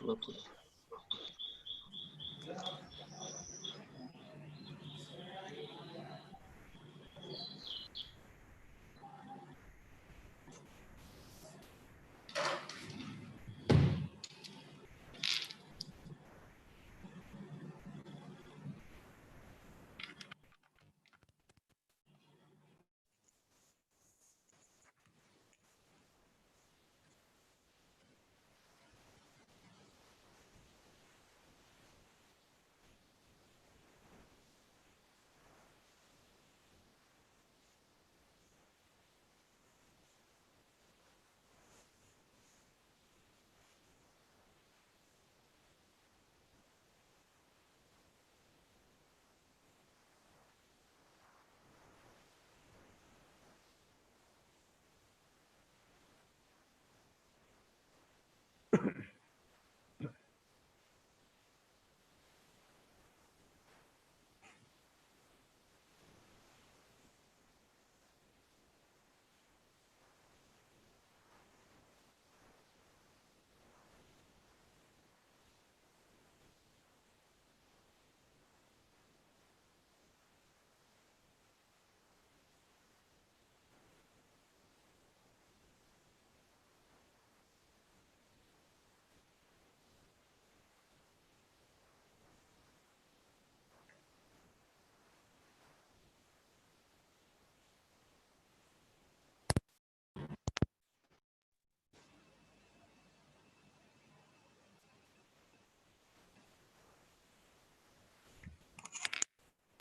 20.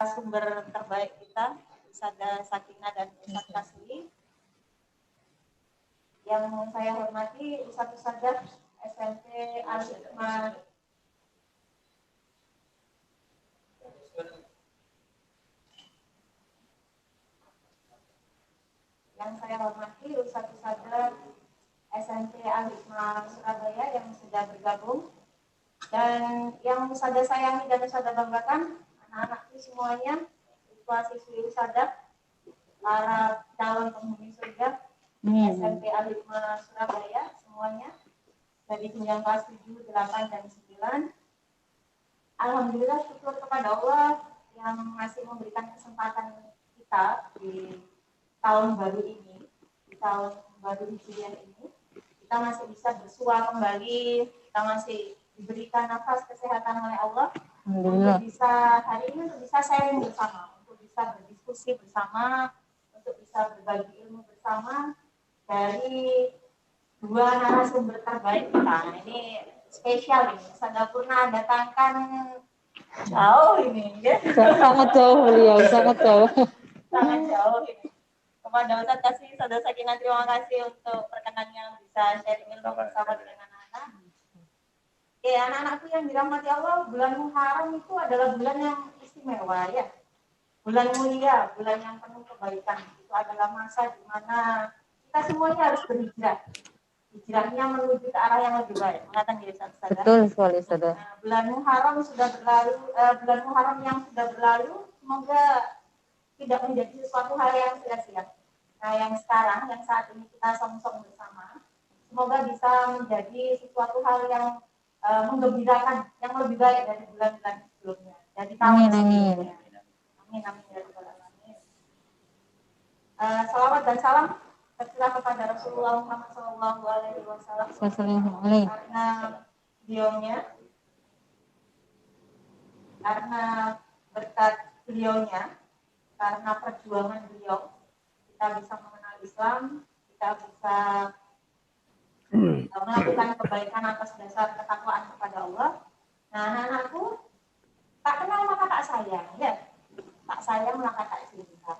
Sumber terbaik kita, Ustazah Sakinah dan Ustaz Kasli. Yang saya hormati Ustazah SMP Al-Hikmah. Yang saya hormati Ustazah SMP Al-Hikmah Surabaya yang sudah bergabung. Dan yang Ustazah sayangi dan Ustazah banggakan, anak-anakku semuanya, siswa-siswi Ustazah, para calon penghuni surga SMP Al-Hikmah Surabaya semuanya dari jenjang kelas 7, 8, dan 9. Alhamdulillah, syukur kepada Allah yang masih memberikan kesempatan kita di tahun baru ini bisa tahun baru Hijriah ini kita masih bisa bersua kembali, kita masih diberikan nafas kesehatan oleh Allah untuk bisa hari ini untuk bisa sharing bersama, untuk bisa berdiskusi bersama, untuk bisa berbagi ilmu bersama dari dua narasumber terbaik kita. Ini spesial ini, Sada Purna datangkan jauh ini ya. Sangat jauh beliau, sangat jauh. Sangat jauh ini. Kepada Ustaz Kasih, Saudara Sakinah, terima kasih untuk perkenannya bisa sharing ilmu bersama dengan anak-anak. Oke, anak-anakku yang dirahmati Allah, bulan Muharram itu adalah bulan yang istimewa ya. Bulan mulia, bulan yang penuh kebaikan. Itu adalah masa di mana kita semuanya harus berhijrah. Hijrahnya menuju ke arah yang lebih baik. Mengatakan diri Ustaz. Betul sekali, Saudara. Nah, bulan Muharram sudah berlalu, bulan Muharram yang sudah berlalu, semoga tidak menjadi sesuatu hal yang sia-sia. Nah, yang sekarang, yang saat ini kita song-song bersama, semoga bisa menjadi sesuatu hal yang menggembirakan, yang lebih baik dari bulan-bulan sebelumnya, dari tahun sebelumnya. Amin, amin ya rabbal alamin. Salawat dan salam tercurah kepada Rasulullah Muhammad SAW karena beliaunya, karena berkat beliaunya, karena perjuangan beliau, kita bisa mengenal Islam, kita bisa melakukan kebaikan atas dasar ketakwaan kepada Allah. Nah, anak-anakku, tak kenal maka tak sayang, ya. Tak sayang maka tak cinta.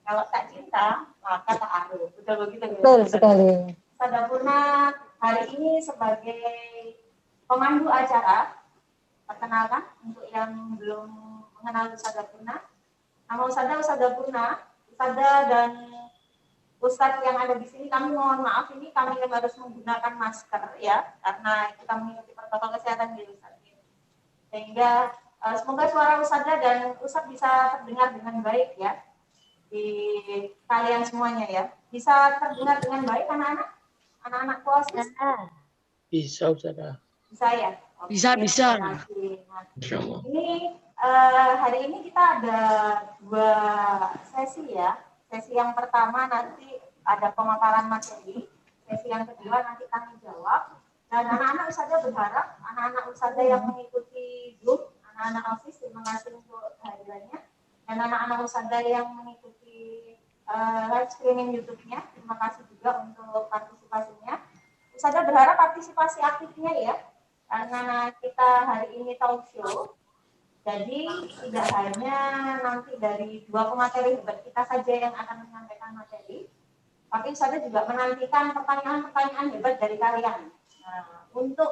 Kalau tak cinta, maka tak aruf. Betul begitu? Betul sekali. Sada Purna hari ini sebagai pemandu acara, perkenalkan untuk yang belum mengenal Sada Purna. Nama Sada Purna, Sada dan Ustadz yang ada di sini, kami mohon maaf ini kami harus menggunakan masker ya, karena kita mengikuti protokol kesehatan di Ustadz ini. Sehingga semoga suara Ustadz dan Ustadz bisa terdengar dengan baik ya di kalian semuanya ya. Bisa terdengar dengan baik anak-anak kuasis? Bisa, Ustazah. Bisa ya? Oke. Bisa. Ini hari ini kita ada dua sesi ya. Sesi yang pertama nanti ada pemaparan materi. Sesi yang kedua nanti kami jawab. Dan anak-anak Ustazah berharap, anak-anak Ustazah yang mengikuti Zoom, anak-anak OSIS, terima kasih untuk kehadirannya. Dan anak-anak Ustazah yang mengikuti live streaming YouTube-nya, terima kasih juga untuk partisipasinya. Ustazah berharap partisipasi aktifnya ya, karena kita hari ini talk show. Jadi tidak hanya nanti dari dua pemateri hebat kita saja yang akan menyampaikan materi, tapi Ustazah juga menantikan pertanyaan-pertanyaan hebat dari kalian. Nah, untuk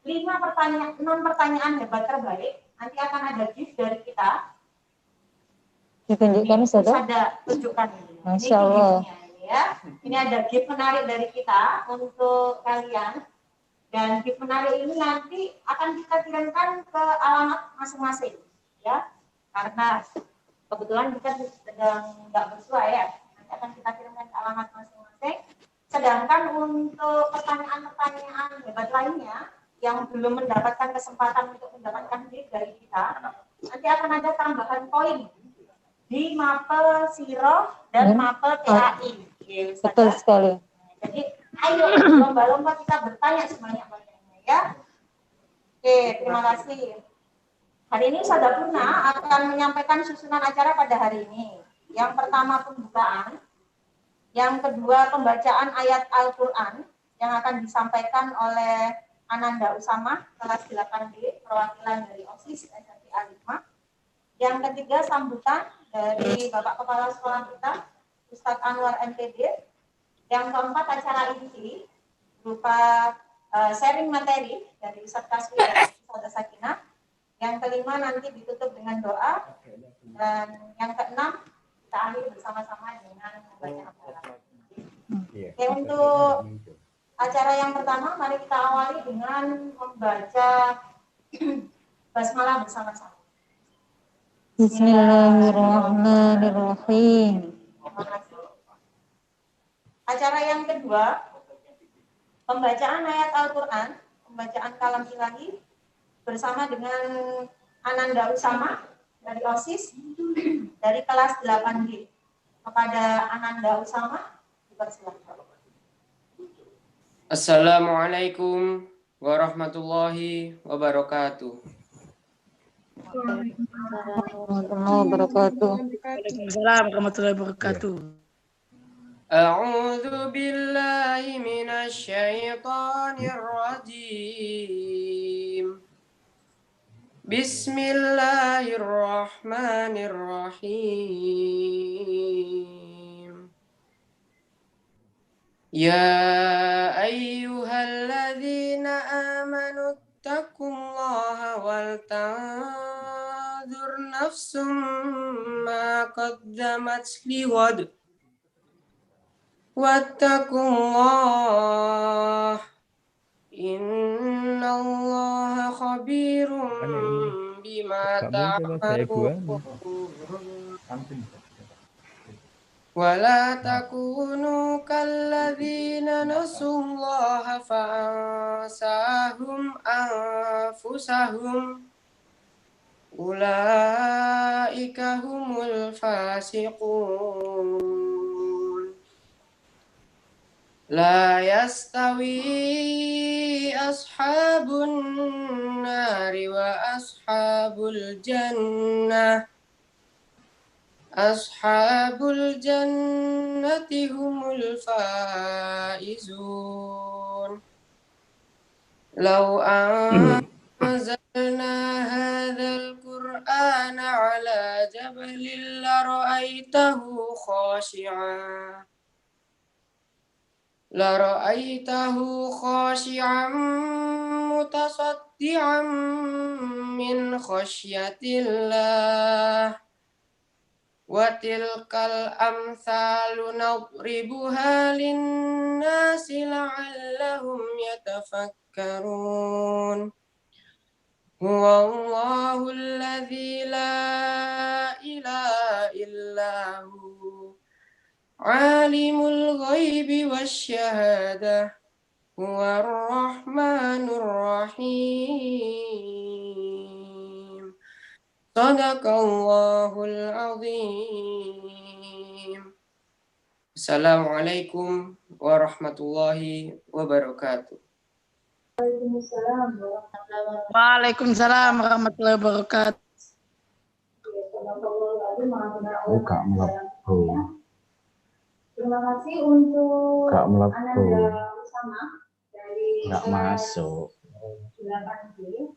6 pertanyaan hebat terbaik, nanti akan ada gift dari kita. Ditunjukkan, Ustazah? Ustazah tunjukkan ini. Masya Allah. Ini ya. Ini ada gift menarik dari kita untuk kalian. Dan gift menarik ini nanti akan kita kirimkan ke alamat masing-masing, ya. Karena kebetulan kita sedang nggak bersua ya, nanti akan kita kirimkan ke alamat masing-masing. Sedangkan untuk pertanyaan-pertanyaan hebat lainnya yang belum mendapatkan kesempatan untuk mendapatkan gift dari kita, nanti akan ada tambahan poin di mapel Siro dan mapel TAI. Betul sekali. Jadi ayo lomba-lomba kita bertanya sebanyak-banyaknya ya. Oke, terima kasih. Hari ini Sada Purna akan menyampaikan susunan acara pada hari ini. Yang pertama pembukaan, yang kedua pembacaan ayat Al-Quran yang akan disampaikan oleh Ananda Usama kelas 8B perwakilan dari OSIS SMK Al-Hikmah. Yang ketiga sambutan dari Bapak Kepala Sekolah kita Ustadz Anwar MPD. Yang keempat acara inti berupa sharing materi dari Ustadz Kaswi dan Ustadz Sakinah. Yang kelima nanti ditutup dengan doa. Dan yang keenam kita akhiri bersama-sama dengan membaca Al-Quran. Oke, untuk acara yang pertama mari kita awali dengan membaca basmalah bersama-sama. Bismillahirrahmanirrahim. Terima kasih. Acara yang kedua, pembacaan ayat Al-Quran, pembacaan kalam ilahi bersama dengan Ananda Usama dari OSIS dari kelas 8B. Kepada Ananda Usama Dipersilakan. Assalamualaikum warahmatullahi wabarakatuh. Warahmatullahi wabarakatuh. Waalaikumsalam warahmatullahi wabarakatuh. A'udzu billahi minasy syaithanir rajim. Bismillahirrahmanirrahim. Ya ayyuhalladzina amanu taqullaha wal tanzur nafsum ma qaddamat liwad wattaqullah innallaha khabirum bima ta'malun. ولا تكونوا كالذين نسوا الله فأنساهم أنفسهم أولئك هم الفاسقون لا يستوي أصحاب النار وأصحاب الجنة Ashabul jannati humul faizun. Lau anzalna hadzal qur'ana ala jabalin la ra'aitahu khashi'an mutasaddian min khasyatillah. Wa tilkal amsalu nadribuha linnasi la'allahum yatafakkarun. Huwallahu alladzi la ilaha illahu alimul ghaibi wasyahadah huwar rahmanur rahim. Sadaqallahul azim. Assalamualaikum warahmatullahi wabarakatuh. Waalaikumsalam warahmatullahi wabarakatuh. Kak melepuh. Terima kasih untuk Kak melepuh. Anda bersama dari Nggak masuk. 8B.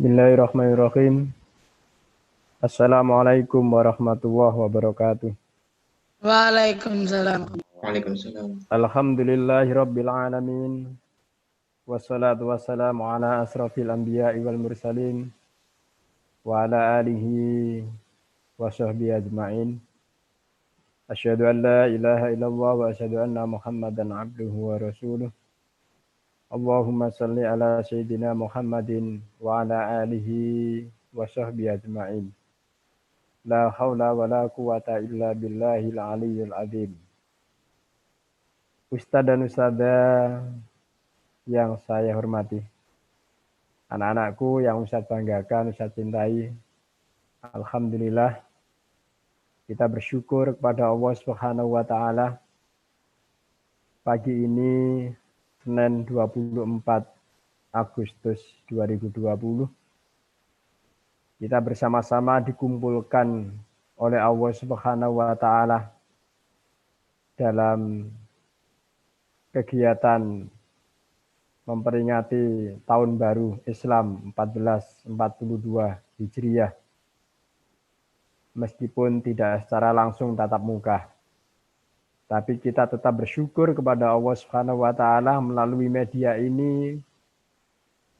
Bismillahirrahmanirrahim. Assalamualaikum warahmatullahi wabarakatuh. Waalaikumsalam. Alhamdulillahirabbil alamin. Wassalatu wassalamu ala asrafil anbiya'i wal mursalin wa ala alihi wa sahbihi ajma'in. Asyhadu an la ilaha illallah wa asyhadu anna Muhammadan abduhu wa rasuluh. Allahumma salli ala sayyidina Muhammadin wa ala alihi wa sahbihi ajma'in. La haula wa la quwata illa billahil aliyyil azim. Ustadz dan ustadzah yang saya hormati, anak-anakku yang Ustadz banggakan, Ustadz cintai, alhamdulillah kita bersyukur kepada Allah Subhanahu wa taala. Pagi ini Senin 24 Agustus 2020 kita bersama-sama dikumpulkan oleh Allah Subhanahu wa taala dalam kegiatan memperingati tahun baru Islam 1442 Hijriah. Meskipun tidak secara langsung tatap muka, tapi kita tetap bersyukur kepada Allah Subhanahu wa taala melalui media ini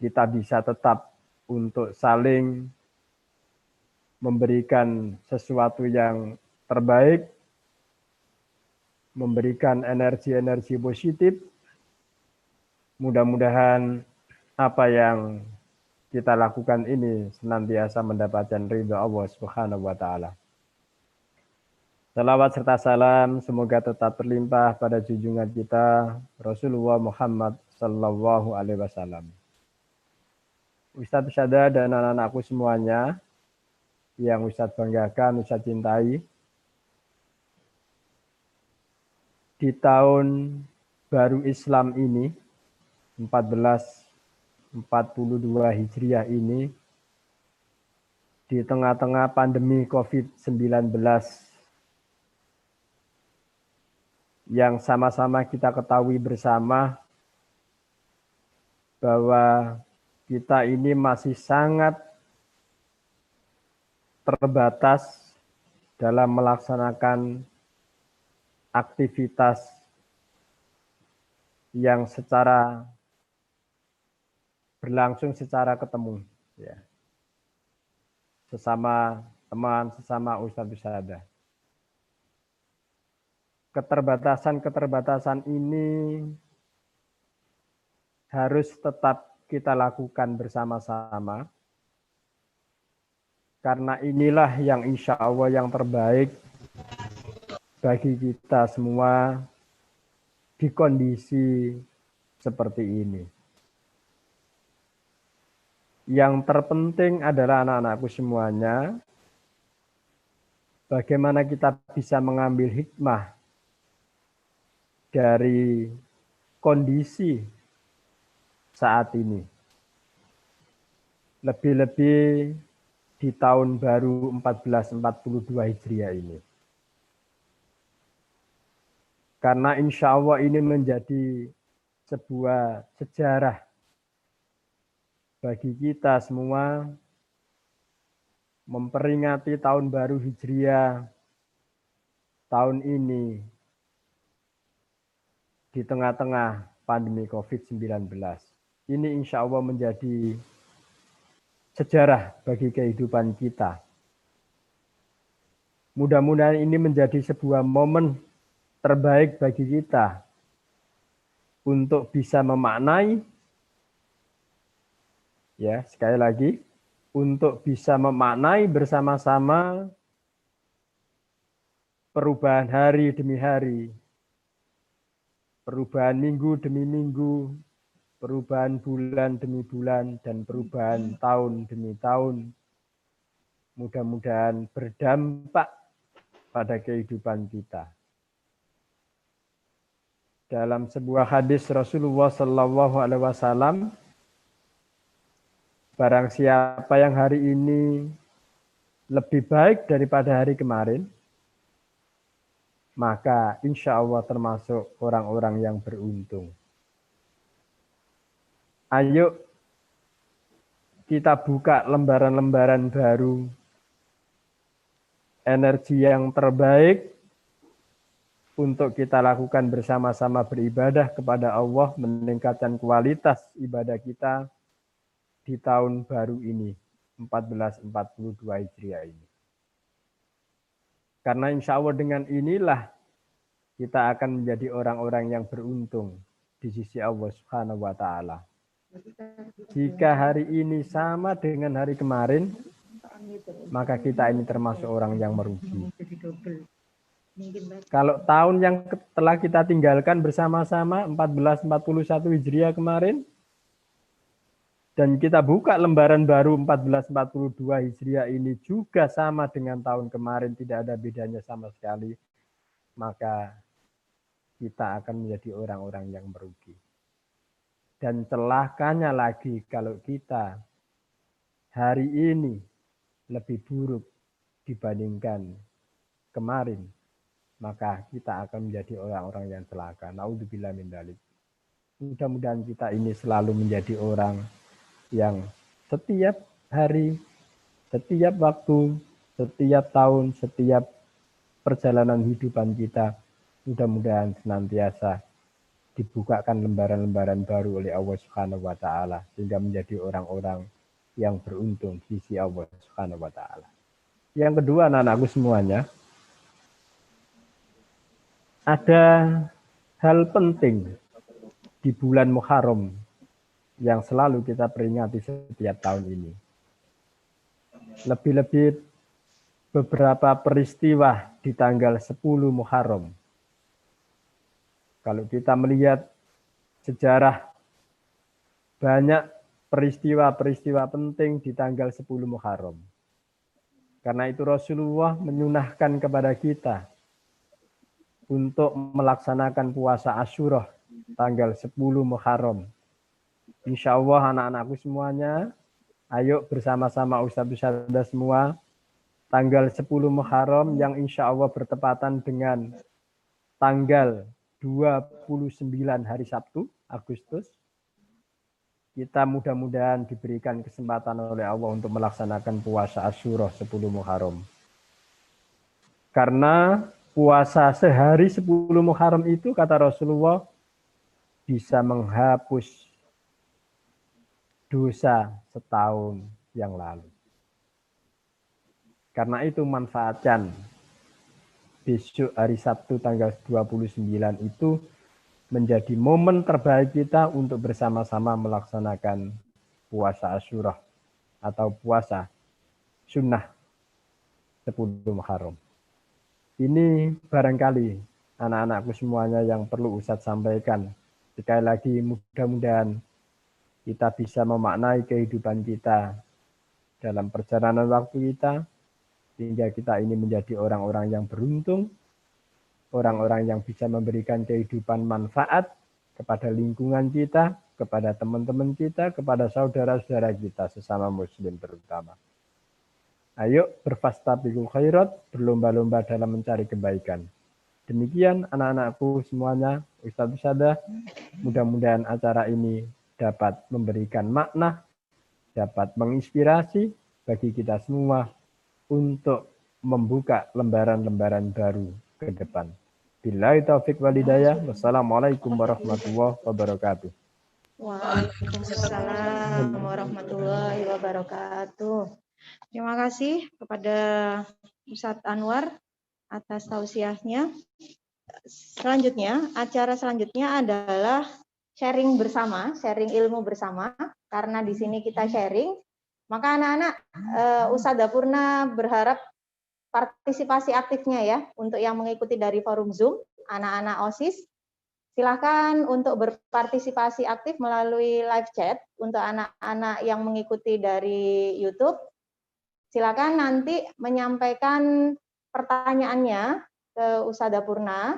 kita bisa tetap untuk saling memberikan sesuatu yang terbaik, memberikan energi-energi positif. Mudah-mudahan apa yang kita lakukan ini senantiasa mendapatkan ridha Allah Subhanahu wa taala. Salawat serta salam semoga tetap berlimpah pada junjungan kita Rasulullah Muhammad Sallallahu Alaihi Wasallam. Ustadz Syada dan anak-anakku semuanya yang Ustadz banggakan, Ustadz cintai. Di tahun baru Islam ini 1442 Hijriah ini, di tengah-tengah pandemi COVID-19 yang sama-sama kita ketahui bersama bahwa kita ini masih sangat terbatas dalam melaksanakan aktivitas yang secara berlangsung secara ketemu, ya. Sesama teman, sesama Ustadz Syada. Keterbatasan-keterbatasan ini harus tetap kita lakukan bersama-sama, karena inilah yang insya Allah yang terbaik bagi kita semua di kondisi seperti ini. Yang terpenting adalah anak-anakku semuanya, bagaimana kita bisa mengambil hikmah dari kondisi saat ini. Lebih-lebih di tahun baru 1442 Hijriah ini. Karena insya Allah ini menjadi sebuah sejarah bagi kita semua memperingati tahun baru Hijriah tahun ini di tengah-tengah pandemi COVID-19. Ini insya Allah menjadi sejarah bagi kehidupan kita. Mudah-mudahan ini menjadi sebuah momen terbaik bagi kita untuk bisa memaknai, ya sekali lagi, untuk bisa memaknai bersama-sama perubahan hari demi hari, perubahan minggu demi minggu, perubahan bulan demi bulan, dan perubahan tahun demi tahun. Mudah-mudahan berdampak pada kehidupan kita. Dalam sebuah hadis Rasulullah Sallallahu Alaihi Wasallam, barang siapa yang hari ini lebih baik daripada hari kemarin, maka insya Allah termasuk orang-orang yang beruntung. Ayo kita buka lembaran-lembaran baru, energi yang terbaik untuk kita lakukan bersama-sama beribadah kepada Allah, meningkatkan kualitas ibadah kita di tahun baru ini, 1442 Hijriah ini. Karena insya Allah dengan inilah kita akan menjadi orang-orang yang beruntung di sisi Allah Subhanahu wa Ta'ala. Jika hari ini sama dengan hari kemarin, maka kita ini termasuk orang yang merugi. Kalau tahun yang telah kita tinggalkan bersama-sama 1441 Hijriah kemarin, dan kita buka lembaran baru 1442 Hijriah ini juga sama dengan tahun kemarin, tidak ada bedanya sama sekali, maka kita akan menjadi orang-orang yang merugi. Dan celakanya lagi kalau kita hari ini lebih buruk dibandingkan kemarin, maka kita akan menjadi orang-orang yang celaka. Naudzubillah min dzalik. Mudah-mudahan kita ini selalu menjadi orang yang setiap hari, setiap waktu, setiap tahun, setiap perjalanan hidupan kita, mudah-mudahan senantiasa dibukakan lembaran-lembaran baru oleh Allah Subhanahu wa Ta'ala, sehingga menjadi orang-orang yang beruntung di sisi Allah Subhanahu wa Ta'ala. Yang kedua, anak-anakku semuanya, ada hal penting di bulan Muharram yang selalu kita peringati setiap tahun ini. Lebih-lebih beberapa peristiwa di tanggal 10 Muharram. Kalau kita melihat sejarah, banyak peristiwa-peristiwa penting di tanggal 10 Muharram. Karena itu Rasulullah menyunahkan kepada kita untuk melaksanakan puasa Asyura tanggal 10 Muharram. Insya Allah anak-anakku semuanya, ayo bersama-sama Ustadz-Ustadzah semua, tanggal 10 Muharram yang insya Allah bertepatan dengan tanggal 29 hari Sabtu, Agustus, kita mudah-mudahan diberikan kesempatan oleh Allah untuk melaksanakan puasa Asyura 10 Muharram. Karena puasa sehari 10 Muharram itu, kata Rasulullah, bisa menghapus dosa setahun yang lalu. Karena itu manfaatkan besok hari Sabtu tanggal 29 itu menjadi momen terbaik kita untuk bersama-sama melaksanakan puasa Asyura atau puasa sunnah 10 Muharram. Ini barangkali anak-anakku semuanya yang perlu Ustadz sampaikan. Sekali lagi mudah-mudahan kita bisa memaknai kehidupan kita dalam perjalanan waktu kita, sehingga kita ini menjadi orang-orang yang beruntung, orang-orang yang bisa memberikan kehidupan manfaat kepada lingkungan kita, kepada teman-teman kita, kepada saudara-saudara kita sesama muslim terutama. Ayo berfastabiqul khairat, berlomba-lomba dalam mencari kebaikan. Demikian anak-anakku semuanya, Ustadz-Ustadzah, mudah-mudahan acara ini dapat memberikan makna, dapat menginspirasi bagi kita semua untuk membuka lembaran-lembaran baru ke depan. Billahi taufik wal hidayah. Wassalamualaikum warahmatullahi wabarakatuh. Waalaikumsalam warahmatullahi wabarakatuh. Terima kasih kepada Ustadz Anwar atas tausiahnya. Acara selanjutnya adalah sharing bersama, sharing ilmu bersama. Karena di sini kita sharing, maka anak-anak Ustadzah Purna berharap partisipasi aktifnya ya, untuk yang mengikuti dari forum Zoom, anak-anak OSIS, silakan untuk berpartisipasi aktif melalui live chat. Untuk anak-anak yang mengikuti dari YouTube, silakan nanti menyampaikan pertanyaannya ke Ustadzah Purna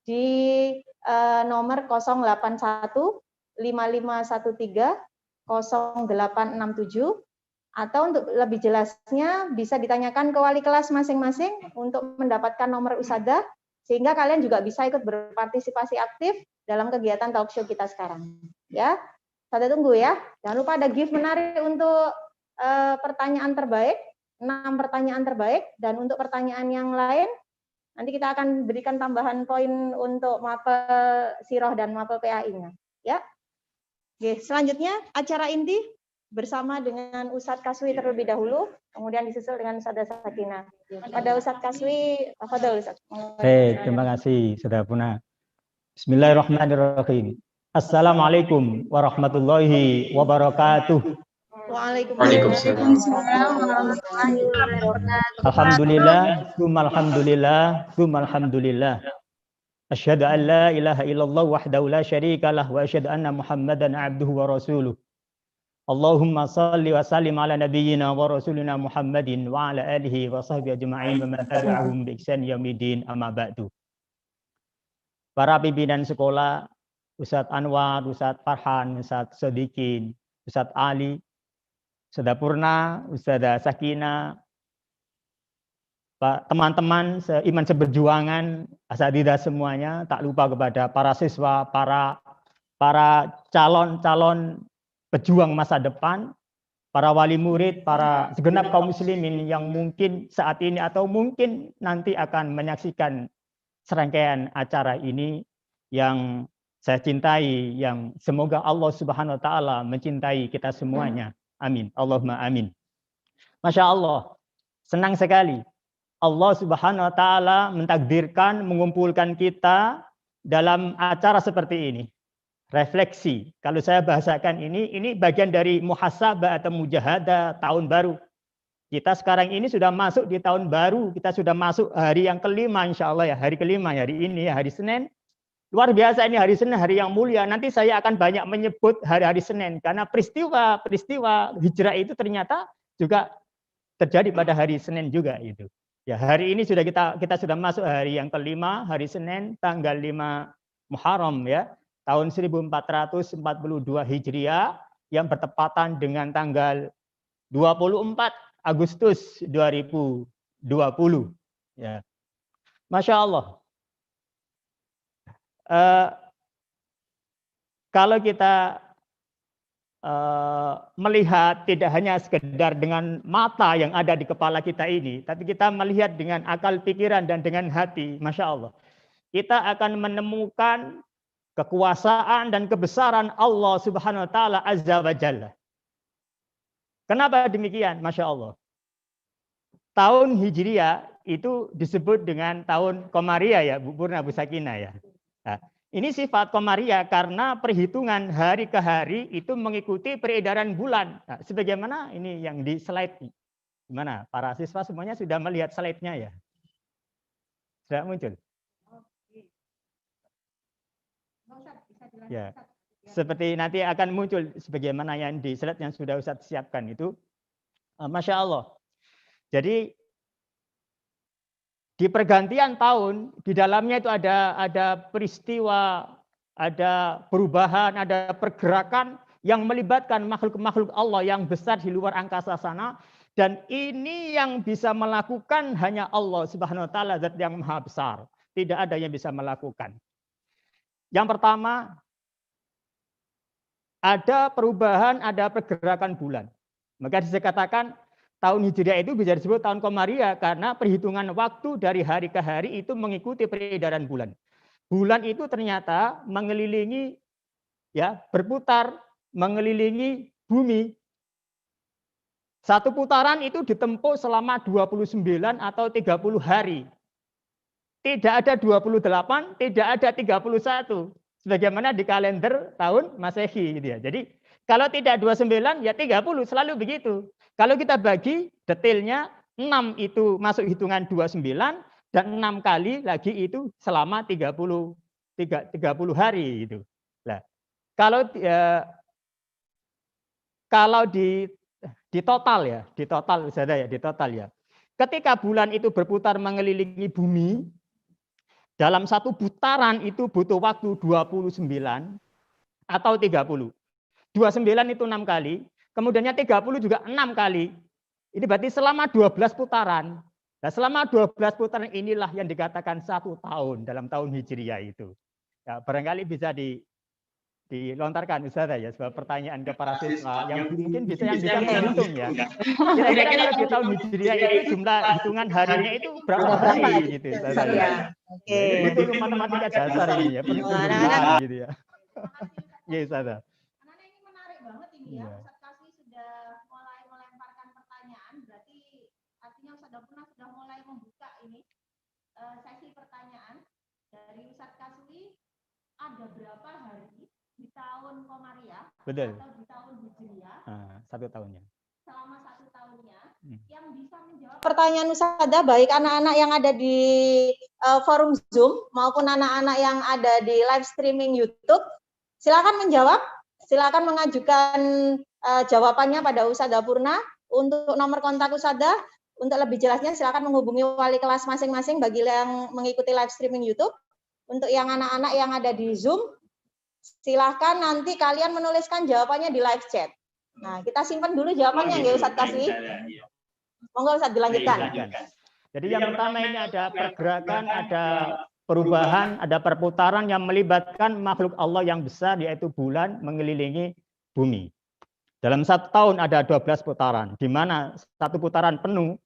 di nomor 081 5513 0867. Atau untuk lebih jelasnya bisa ditanyakan ke wali kelas masing-masing untuk mendapatkan nomor Ustadzah, sehingga kalian juga bisa ikut berpartisipasi aktif dalam kegiatan talkshow kita sekarang. Ya, saya tunggu ya. Jangan lupa ada gift menarik untuk pertanyaan terbaik, 6 pertanyaan terbaik, dan untuk pertanyaan yang lain nanti kita akan berikan tambahan poin untuk mapel Sirah dan mapel PAI-nya. Ya. Oke, selanjutnya acara inti bersama dengan Ustadz Kaswi terlebih dahulu, kemudian disusul dengan Ustadzah Sakinah. Pada Ustadz Kaswi, tafadhol Ustadz. Baik, terima kasih Saudara Purna. Bismillahirrahmanirrahim. Assalamualaikum warahmatullahi wabarakatuh. Waalaikumsalam warahmatullahi wabarakatuh. Alhamdulillah, alhamdulillah. Asyhadu an la ilaha illallah wahdahu la syarikalah wa asyhadu anna Muhammadan abduhu wa rasuluh. Allahumma salli wa sallim ala nabiyyina wa rasulina Muhammadin wa ala alihi wa sahbihi ajma'in wa man tabi'ahum bi ihsan yaumil amma ba'du. Para pimpinan sekolah, Ustadz Anwar, Ustadz Farhan, Ustadz Sodikin, Ustadz Ali, Ustadzah Purna, Ustadzah Sakinah, teman-teman seiman seberjuangan, asatidzah semuanya, tak lupa kepada para siswa, para calon pejuang masa depan, para wali murid, para segenap kaum muslimin yang mungkin saat ini atau mungkin nanti akan menyaksikan serangkaian acara ini yang saya cintai, yang semoga Allah Subhanahu wa taala mencintai kita semuanya. Amin. Allahumma amin. Masya Allah, senang sekali Allah Subhanahu wa taala mentakdirkan mengumpulkan kita dalam acara seperti ini. Refleksi, kalau saya bahasakan ini bagian dari muhasabah atau mujahadah tahun baru. Kita sekarang ini sudah masuk di tahun baru, kita sudah masuk hari yang kelima insya Allah ya, hari kelima hari ini ya, hari Senin. Luar biasa ini hari Senin, hari yang mulia. Nanti saya akan banyak menyebut hari-hari Senin karena peristiwa hijrah itu ternyata juga terjadi pada hari Senin juga itu. Ya, hari ini sudah kita sudah masuk hari yang kelima, hari Senin tanggal 5 Muharram ya, tahun 1442 Hijriah yang bertepatan dengan tanggal 24 Agustus 2020. Ya. Masya Allah. Kalau kita melihat tidak hanya sekedar dengan mata yang ada di kepala kita ini, tapi kita melihat dengan akal pikiran dan dengan hati, Masya Allah. Kita akan menemukan kekuasaan dan kebesaran Allah Subhanahu wa Ta'ala Azza wa Jalla. Kenapa demikian? Masya Allah. Tahun Hijriah itu disebut dengan tahun Komariah ya, Bu Purna, Bu Sakinah ya. Nah, ini sifat Komariah karena perhitungan hari ke hari itu mengikuti peredaran bulan. Nah, sebagaimana ini yang di slide. Gimana? Para siswa semuanya sudah melihat slide-nya ya? Sudah muncul? Ya. Seperti nanti akan muncul sebagaimana yang di slide yang sudah Ustadz siapkan itu. Masya Allah. Jadi di pergantian tahun, di dalamnya itu ada peristiwa, ada perubahan, ada pergerakan yang melibatkan makhluk-makhluk Allah yang besar di luar angkasa sana. Dan ini yang bisa melakukan hanya Allah Subhanahu wa Ta'ala, zat yang maha besar. Tidak ada yang bisa melakukan. Yang pertama, ada perubahan, ada pergerakan bulan. Maka dikatakan tahun Hijriah itu bisa disebut tahun Komariah karena perhitungan waktu dari hari ke hari itu mengikuti peredaran bulan. Bulan itu ternyata mengelilingi, ya, berputar mengelilingi bumi. Satu putaran itu ditempuh selama 29 atau 30 hari. Tidak ada 28, tidak ada 31. Sebagaimana di kalender tahun Masehi gitu ya. Jadi kalau tidak 29 ya 30, selalu begitu. Kalau kita bagi detailnya 6 itu masuk hitungan 29 dan 6 kali lagi itu selama 30 hari gitu. Nah, kalau di total ya, di total ya. Ketika bulan itu berputar mengelilingi bumi, dalam satu putaran itu butuh waktu 29 atau 30. 29 itu 6 kali, kemudiannya 30 juga 6 kali. Ini berarti selama 12 putaran. Nah, selama 12 putaran inilah yang dikatakan 1 tahun dalam tahun Hijriah itu. Ya, barangkali bisa dilontarkan Ustaz ya sebuah pertanyaan ke para siswa yang mungkin bisa menghitung ya. Kira-kira di tahun Hijriah itu jumlah hitungan harinya itu berapa hari gitu Ustaz ya. Oke. Itu matematika dasar ini ya, perhitungan gitu ya. Ya Ustaz. Karena ini menarik banget ini ya. Ustaz Kasih sudah mulai melemparkan pertanyaan, berarti artinya Ustaz Purna sudah mulai membuka ini sesi pertanyaan dari Ustaz Kasih. Ada berapa hari di tahun Komariah Betul. atau di tahun Hijriah, 1 tahunnya. Selama 1 tahunnya, yang bisa menjawab pertanyaan Ustazah, baik anak-anak yang ada di forum Zoom maupun anak-anak yang ada di live streaming YouTube, silakan menjawab, silakan mengajukan jawabannya pada Ustazah Purna. Untuk nomor kontak Ustazah, untuk lebih jelasnya silakan menghubungi wali kelas masing-masing bagi yang mengikuti live streaming YouTube. Untuk yang anak-anak yang ada di Zoom, silahkan nanti kalian menuliskan jawabannya di live chat. Nah, kita simpan dulu jawabannya ya Ustadz Kasih. Monggo Ustadz dilanjutkan. Jadi yang pertama ini ada pergerakan, ada perubahan, ada perputaran yang melibatkan makhluk Allah yang besar yaitu bulan mengelilingi bumi. Dalam 1 tahun ada 12 putaran, di mana 1 putaran penuh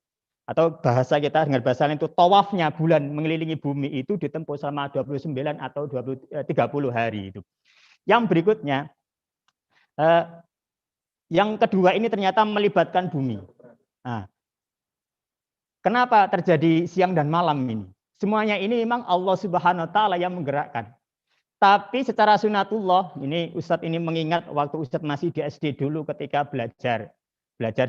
atau bahasa kita dengan bahasa lain itu tawafnya bulan mengelilingi bumi itu ditempuh selama 29 atau 30 hari itu. Yang berikutnya, yang kedua ini ternyata melibatkan bumi. Nah, kenapa terjadi siang dan malam ini? Semuanya ini memang Allah Subhanahu wa Ta'ala yang menggerakkan. Tapi secara sunatullah, ini Ustadz ini mengingat waktu Ustadz masih di SD dulu ketika belajar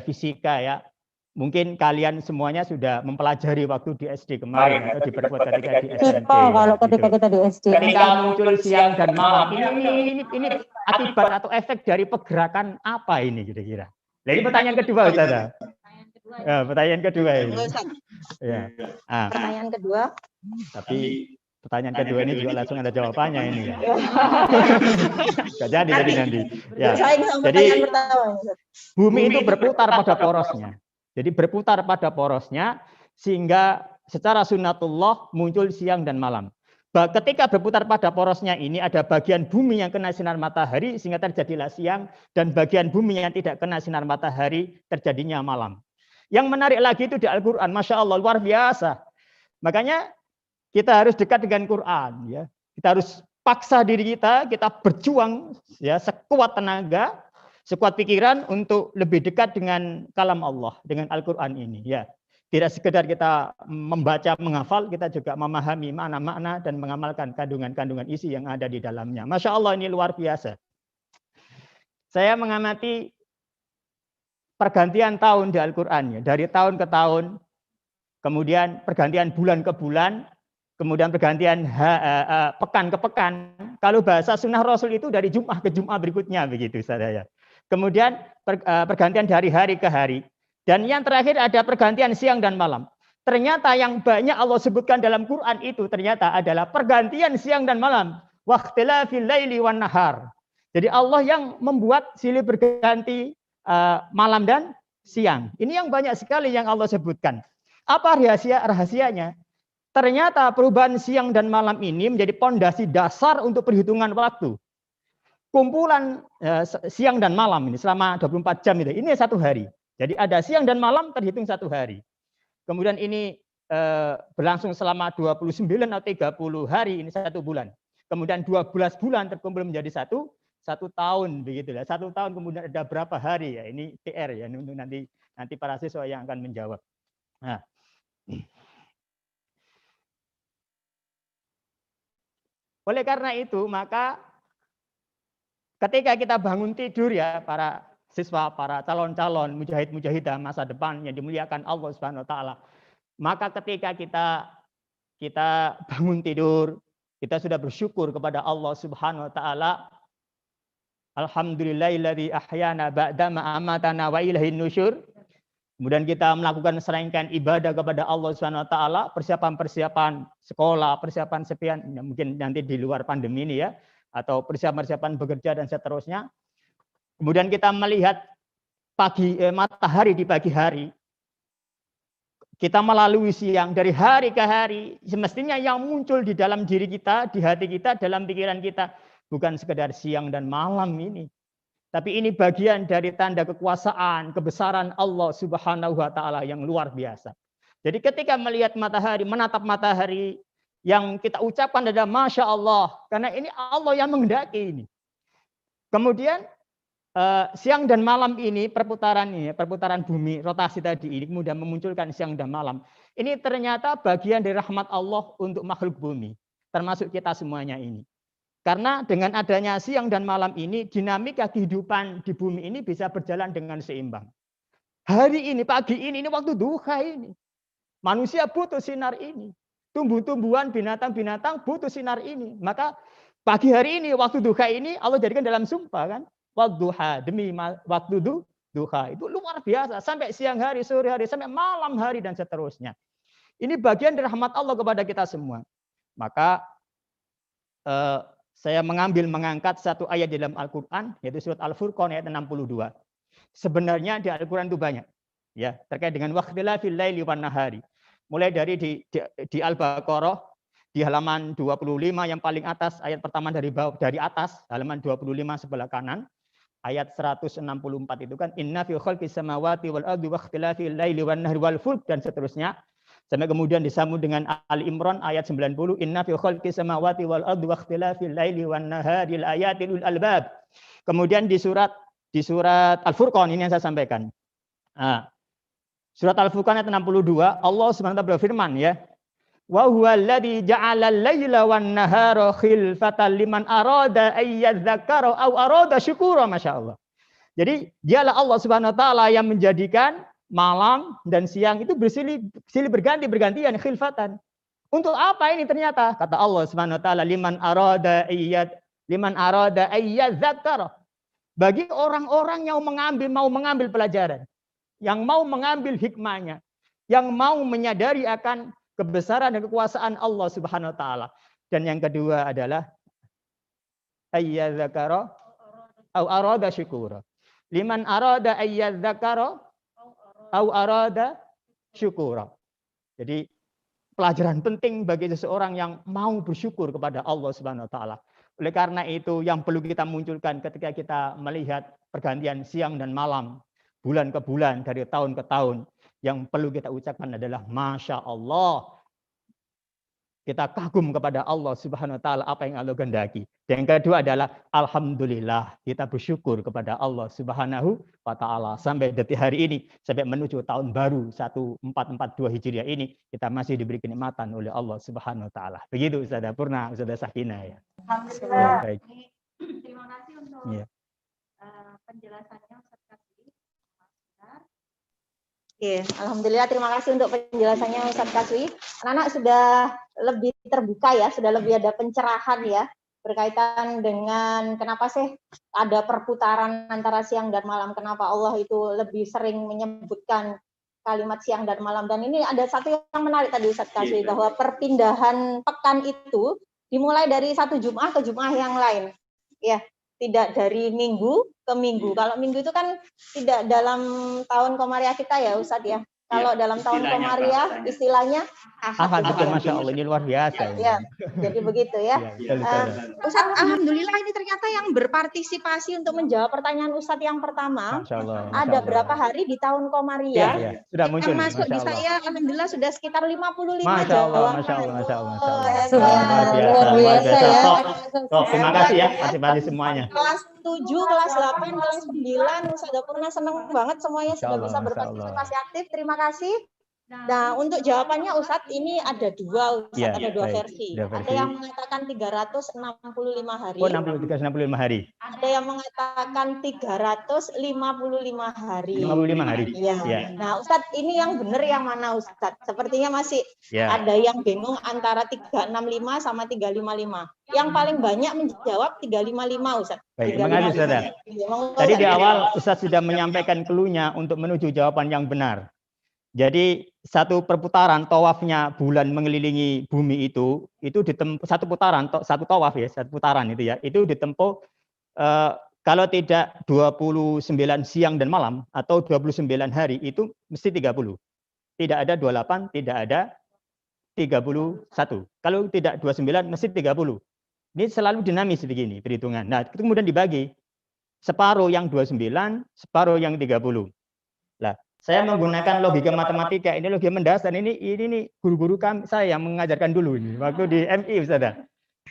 fisika ya. Mungkin kalian semuanya sudah mempelajari waktu di SD kemarin atau diperkuat ketika di SMP. Kalau ketika gitu. kita di SD. Ketika muncul siang dan malam, ini akibat atau efek dari pergerakan apa ini kira-kira? Nah, ini pertanyaan kedua, Ustaz. Ya, pertanyaan kedua ini. Ya. Ah, Pertanyaan kedua. tapi pertanyaan kedua ini juga langsung ada jawabannya ini. Gak jadi nanti. Ya. Bersaing sama Jadi pertanyaan pertama. bumi itu berputar pada porosnya. Jadi berputar pada porosnya sehingga secara sunnatullah muncul siang dan malam. Ketika berputar pada porosnya ini ada bagian bumi yang kena sinar matahari sehingga terjadilah siang dan bagian bumi yang tidak kena sinar matahari terjadinya malam. Yang menarik lagi itu di Al-Quran, Masya Allah, luar biasa. Makanya kita harus dekat dengan Quran. Ya. Kita harus paksa diri kita berjuang ya sekuat tenaga, sekuat pikiran untuk lebih dekat dengan kalam Allah, dengan Al-Quran ini. Ya. Tidak sekedar kita membaca, menghafal, kita juga memahami makna-makna dan mengamalkan kandungan-kandungan isi yang ada di dalamnya. Masya Allah, ini luar biasa. Saya mengamati pergantian tahun di Al-Quran, ya. Dari tahun ke tahun, kemudian pergantian bulan ke bulan, kemudian pergantian pekan ke pekan. Kalau bahasa sunnah Rasul itu dari Jum'ah ke Jum'ah berikutnya, begitu saya. Kemudian pergantian dari hari ke hari. Dan yang terakhir ada pergantian siang dan malam. Ternyata yang banyak Allah sebutkan dalam Quran itu ternyata adalah pergantian siang dan malam. Waqtilafil laili wan nahar. Jadi Allah yang membuat silih berganti malam dan siang. Ini yang banyak sekali yang Allah sebutkan. Apa rahasianya? Ternyata perubahan siang dan malam ini menjadi pondasi dasar untuk perhitungan waktu. Kumpulan siang dan malam ini selama 24 jam itu, ini satu hari. Jadi ada siang dan malam terhitung satu hari. Kemudian ini berlangsung selama 29 atau 30 hari, ini satu bulan. Kemudian 12 bulan terkumpul menjadi satu tahun, begitu ya. Satu tahun kemudian ada berapa hari ya? Ini PR ya, untuk nanti para siswa yang akan menjawab. Nah. Oleh karena itu, maka ketika kita bangun tidur ya, para siswa, para calon-calon mujahid-mujahidah masa depan yang dimuliakan Allah Subhanahu wa taala. Maka ketika kita bangun tidur, kita sudah bersyukur kepada Allah Subhanahu wa taala. Alhamdulillahilladzi ahyana ba'dama amatana wa ilaihin nusyur. Kemudian kita melakukan serangkaian ibadah kepada Allah Subhanahu wa taala, persiapan-persiapan sekolah, persiapan mungkin nanti di luar pandemi ini ya, atau persiapan-persiapan bekerja dan seterusnya. Kemudian kita melihat matahari di pagi hari. Kita melalui siang dari hari ke hari. Semestinya yang muncul di dalam diri kita, di hati kita, dalam pikiran kita. Bukan sekedar siang dan malam ini. Tapi ini bagian dari tanda kekuasaan, kebesaran Allah Subhanahu wa taala yang luar biasa. Jadi ketika melihat matahari, menatap matahari, yang kita ucapkan adalah Masya Allah. Karena ini Allah yang menghendaki ini. Kemudian siang dan malam ini perputaran bumi, rotasi tadi ini kemudian memunculkan siang dan malam. Ini ternyata bagian dari rahmat Allah untuk makhluk bumi, termasuk kita semuanya ini. Karena dengan adanya siang dan malam ini, dinamika kehidupan di bumi ini bisa berjalan dengan seimbang. Hari ini, pagi ini waktu duha ini. Manusia butuh sinar ini. Tumbuh-tumbuhan, binatang-binatang butuh sinar ini. Maka pagi hari ini, waktu duha ini, Allah jadikan dalam sumpah kan. Wadduha, demi waktu duha. Itu luar biasa. Sampai siang hari, sore hari, sampai malam hari, dan seterusnya. Ini bagian dari rahmat Allah kepada kita semua. Maka saya mengangkat satu ayat di dalam Al-Quran, yaitu surat Al-Furqan ayat 62. Sebenarnya di Al-Quran itu banyak. Ya, terkait dengan waqtilafil laili wan nahari. Mulai dari di Al-Baqarah, di halaman 25 yang paling atas, ayat pertama dari atas, halaman 25 sebelah kanan. Ayat 164 itu kan inna fi khalqis samawati wal ardi wakhtilafil laili wan nahari wal fulk dan seterusnya. Sampai kemudian disambung dengan Ali Imran ayat 90 inna fi khalqis samawati wal ardi wakhtilafil laili wan nahari ayatil lil albab. Kemudian di surat Al-Furqan ini yang saya sampaikan. Nah, surat Al-Furqan ayat 62 Allah Subhanahu wa taala berfirman ya. Wa huwa alladzi ja'ala al-laila wan nahara khilfatan liman arada ayyadzakara aw arada syukura, masyaallah. Jadi dialah Allah Subhanahu wa taala yang menjadikan malam dan siang itu silih bergantian khilfatan. Untuk apa ini ternyata? Kata Allah Subhanahu wa taala, liman arada ayyadzakara. Bagi orang-orang yang mau mengambil pelajaran, yang mau mengambil hikmahnya, yang mau menyadari akan kebesaran dan kekuasaan Allah Subhanahu wa taala. Dan yang kedua adalah ayyadzakara au arada syukura. Liman arada ayyadzakara au arada syukura. Jadi pelajaran penting bagi seseorang yang mau bersyukur kepada Allah Subhanahu wa taala. Oleh karena itu yang perlu kita munculkan ketika kita melihat pergantian siang dan malam, bulan ke bulan, dari tahun ke tahun, yang perlu kita ucapkan adalah Masya Allah. Kita kagum kepada Allah Subhanahu wa taala apa yang Allah kehendaki. Dan yang kedua adalah alhamdulillah, kita bersyukur kepada Allah Subhanahu wa taala sampai detik hari ini, sampai menuju tahun baru 1442 Hijriah ini, kita masih diberi kenikmatan oleh Allah Subhanahu wa taala. Begitu Ustazah Purna, Ustazah Sakinah ya. Alhamdulillah. Baik. Terima kasih untuk penjelasannya Ustaz Kaswi. Oke, alhamdulillah terima kasih untuk penjelasannya Ustaz Kaswi. Anak-anak sudah lebih terbuka ya, sudah lebih ada pencerahan ya berkaitan dengan kenapa sih ada perputaran antara siang dan malam, kenapa Allah itu lebih sering menyebutkan kalimat siang dan malam. Dan ini ada satu yang menarik tadi Ustaz Kaswi, bahwa perpindahan pekan itu dimulai dari satu Jum'ah ke Jum'ah yang lain. Ya, tidak dari minggu ke minggu. Kalau minggu itu kan tidak dalam tahun Komariah kita ya Ustadz ya. Kalau dalam tahun Komariah istilahnya Ahad. Betul, Masya Allah, ini luar biasa. Ya, jadi begitu ya. Ustadz, alhamdulillah ini ternyata yang berpartisipasi untuk menjawab pertanyaan Ustadz yang pertama. Masya Allah, ada berapa hari di tahun Komariah? Ya, sudah muncul. Yang masuk di saya, alhamdulillah sudah sekitar 55 Masya Allah, jawaban. Masya Allah, Masya Allah. Luar biasa ya. Terima kasih ya, partisipasi semuanya. Kelas 7, kelas 8, kelas 9, Ustazah Purna senang banget semuanya sudah bisa berpartisipasi aktif. Terima kasih. Nah, untuk jawabannya Ustadz ini ada dua, Ustadz, ada dua versi. Ada yang mengatakan 365 hari. Oh, 365 hari. Ada yang mengatakan 355 hari. 55 hari. Iya. Ya. Nah, Ustadz, ini yang benar yang mana Ustadz? Sepertinya masih ada yang bingung antara 365 sama 355. Yang paling banyak menjawab 355, Ustadz. Baik, terima kasih, Saudara. Tadi di awal Ustadz sudah menyampaikan clue-nya untuk menuju jawaban yang benar. Jadi satu perputaran tawafnya bulan mengelilingi bumi itu ditempuh satu putaran, satu tawaf ya, satu putaran itu ya, itu ditempuh kalau tidak 29 siang dan malam atau 29 hari itu mesti 30. Tidak ada 28, tidak ada 31. Kalau tidak 29 mesti 30. Ini selalu dinamis begini perhitungan. Nah, itu kemudian dibagi. Separuh yang 29, separuh yang 30. Lah, saya menggunakan logika matematika, ini logika mendasar, ini guru-guru saya yang mengajarkan dulu ini waktu di MI Ustaz.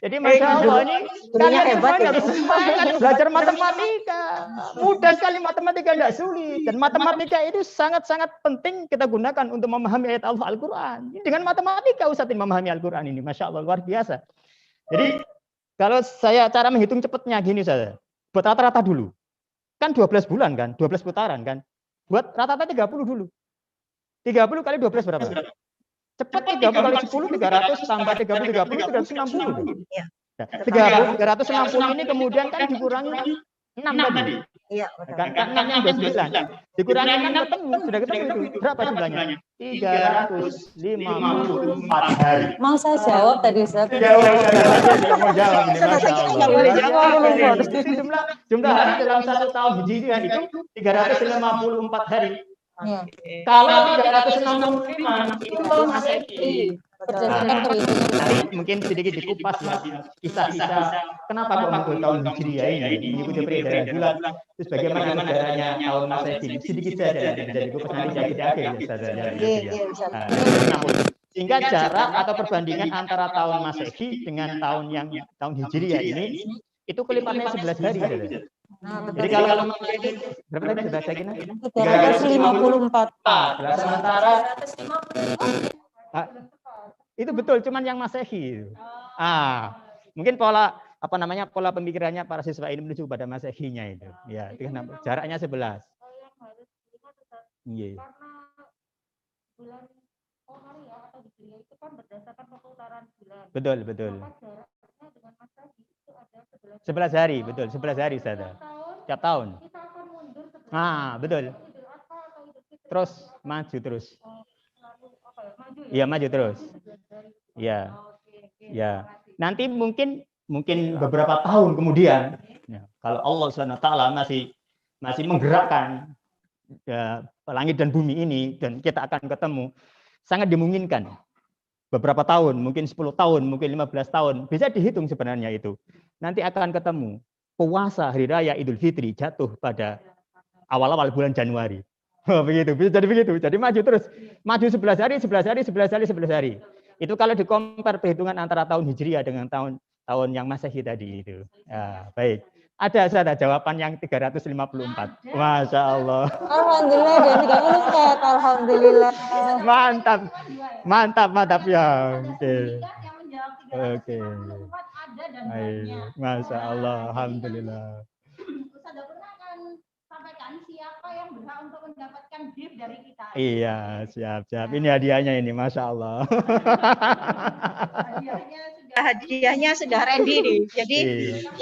Jadi Masya Allah ini kalian semuanya harus semangat belajar matematika. Mudah sekali matematika, tidak sulit. Dan matematika itu sangat-sangat penting kita gunakan untuk memahami ayat Al-Quran. Dengan matematika Ustaz ini memahami Al-Quran ini, Masya Allah luar biasa. Jadi kalau saya cara menghitung cepatnya gini saja, buat rata-rata dulu. Kan 12 bulan kan, 12 putaran kan. Buat rata-rata 30 dulu. 30 kali 12 berapa? Cepat 30 kali 10, 300 tambah 30, 360. Iya. 360 ini kemudian kan dikurangi 6 tadi. Iya, kan 6 yang 29. Dikurangi 6 ketemu, sudah ketemu itu. Berapa jumlahnya? 354 hari. Mau saya jawab tadi Ustaz? Mau jawab ini, Masya Allah. Jumlah hari dalam satu tahun Hijriah itu 354 hari. Ya. Kalau 365 itu Masehi. Mungkin sedikit dikupas ya kisah-kisah kenapa kok muncul tahun Hijriah ini mengikuti peredaran bulan, terus bagaimana sejarahnya tahun Masehi. Sedikit saja bisa dikupas nanti di akhir ya. Sehingga jarak atau perbandingan antara tahun Masehi dengan tahun Hijriah ini itu kelipatannya 11 hari. Jadi kalau berapa tadi sudah saya kira? 354. Sementara itu betul, cuman yang Masehi. Mungkin pola pemikirannya para siswa ini menuju pada Masehinya itu. Ya, jaraknya 11. Iya. Karena bulan Komari ya atau Hijriah itu kan berdasarkan perputaran bulan. Betul, betul. Maka jaraknya dengan Masehi itu ada 11 hari, betul. 11 hari Ustazah. Tiap tahun. Kita akan mundur 11 Ah, betul. Idul Adha atau Idul Fitri. Terus maju terus. Lalu apa ya? Maju ya? Iya, maju terus. Iya. Oke. Ya. Nanti mungkin beberapa tahun kemudian, ya, kalau Allah SWT masih menggerakkan ya, langit dan bumi ini dan kita akan ketemu, sangat dimungkinkan beberapa tahun, mungkin 10 tahun, mungkin 15 tahun, bisa dihitung sebenarnya itu. Nanti akan ketemu puasa hari raya Idul Fitri jatuh pada awal-awal bulan Januari. Oh, begitu, bisa jadi begitu. Jadi maju terus. Maju 11 hari, 11 hari, 11 hari, 11 hari. Itu kalau dikompar perhitungan antara tahun Hijriah dengan tahun yang Masehi tadi itu. Ya, baik. Ada jawaban yang 354. Masya Allah. Alhamdulillah, jadi 30 Ustaz. Alhamdulillah. Mantap ya. Oke. Yang menjawab Oke. 354 ada dan Baik. banyak. Masya Allah. Alhamdulillah. Ustaz Dapurna akan sampaikan siapa yang berhak untuk mendapatkan gift dari kita. Iya, siap. Ini hadiahnya ini, Masya Allah. Hadiahnya sudah ready nih. Jadi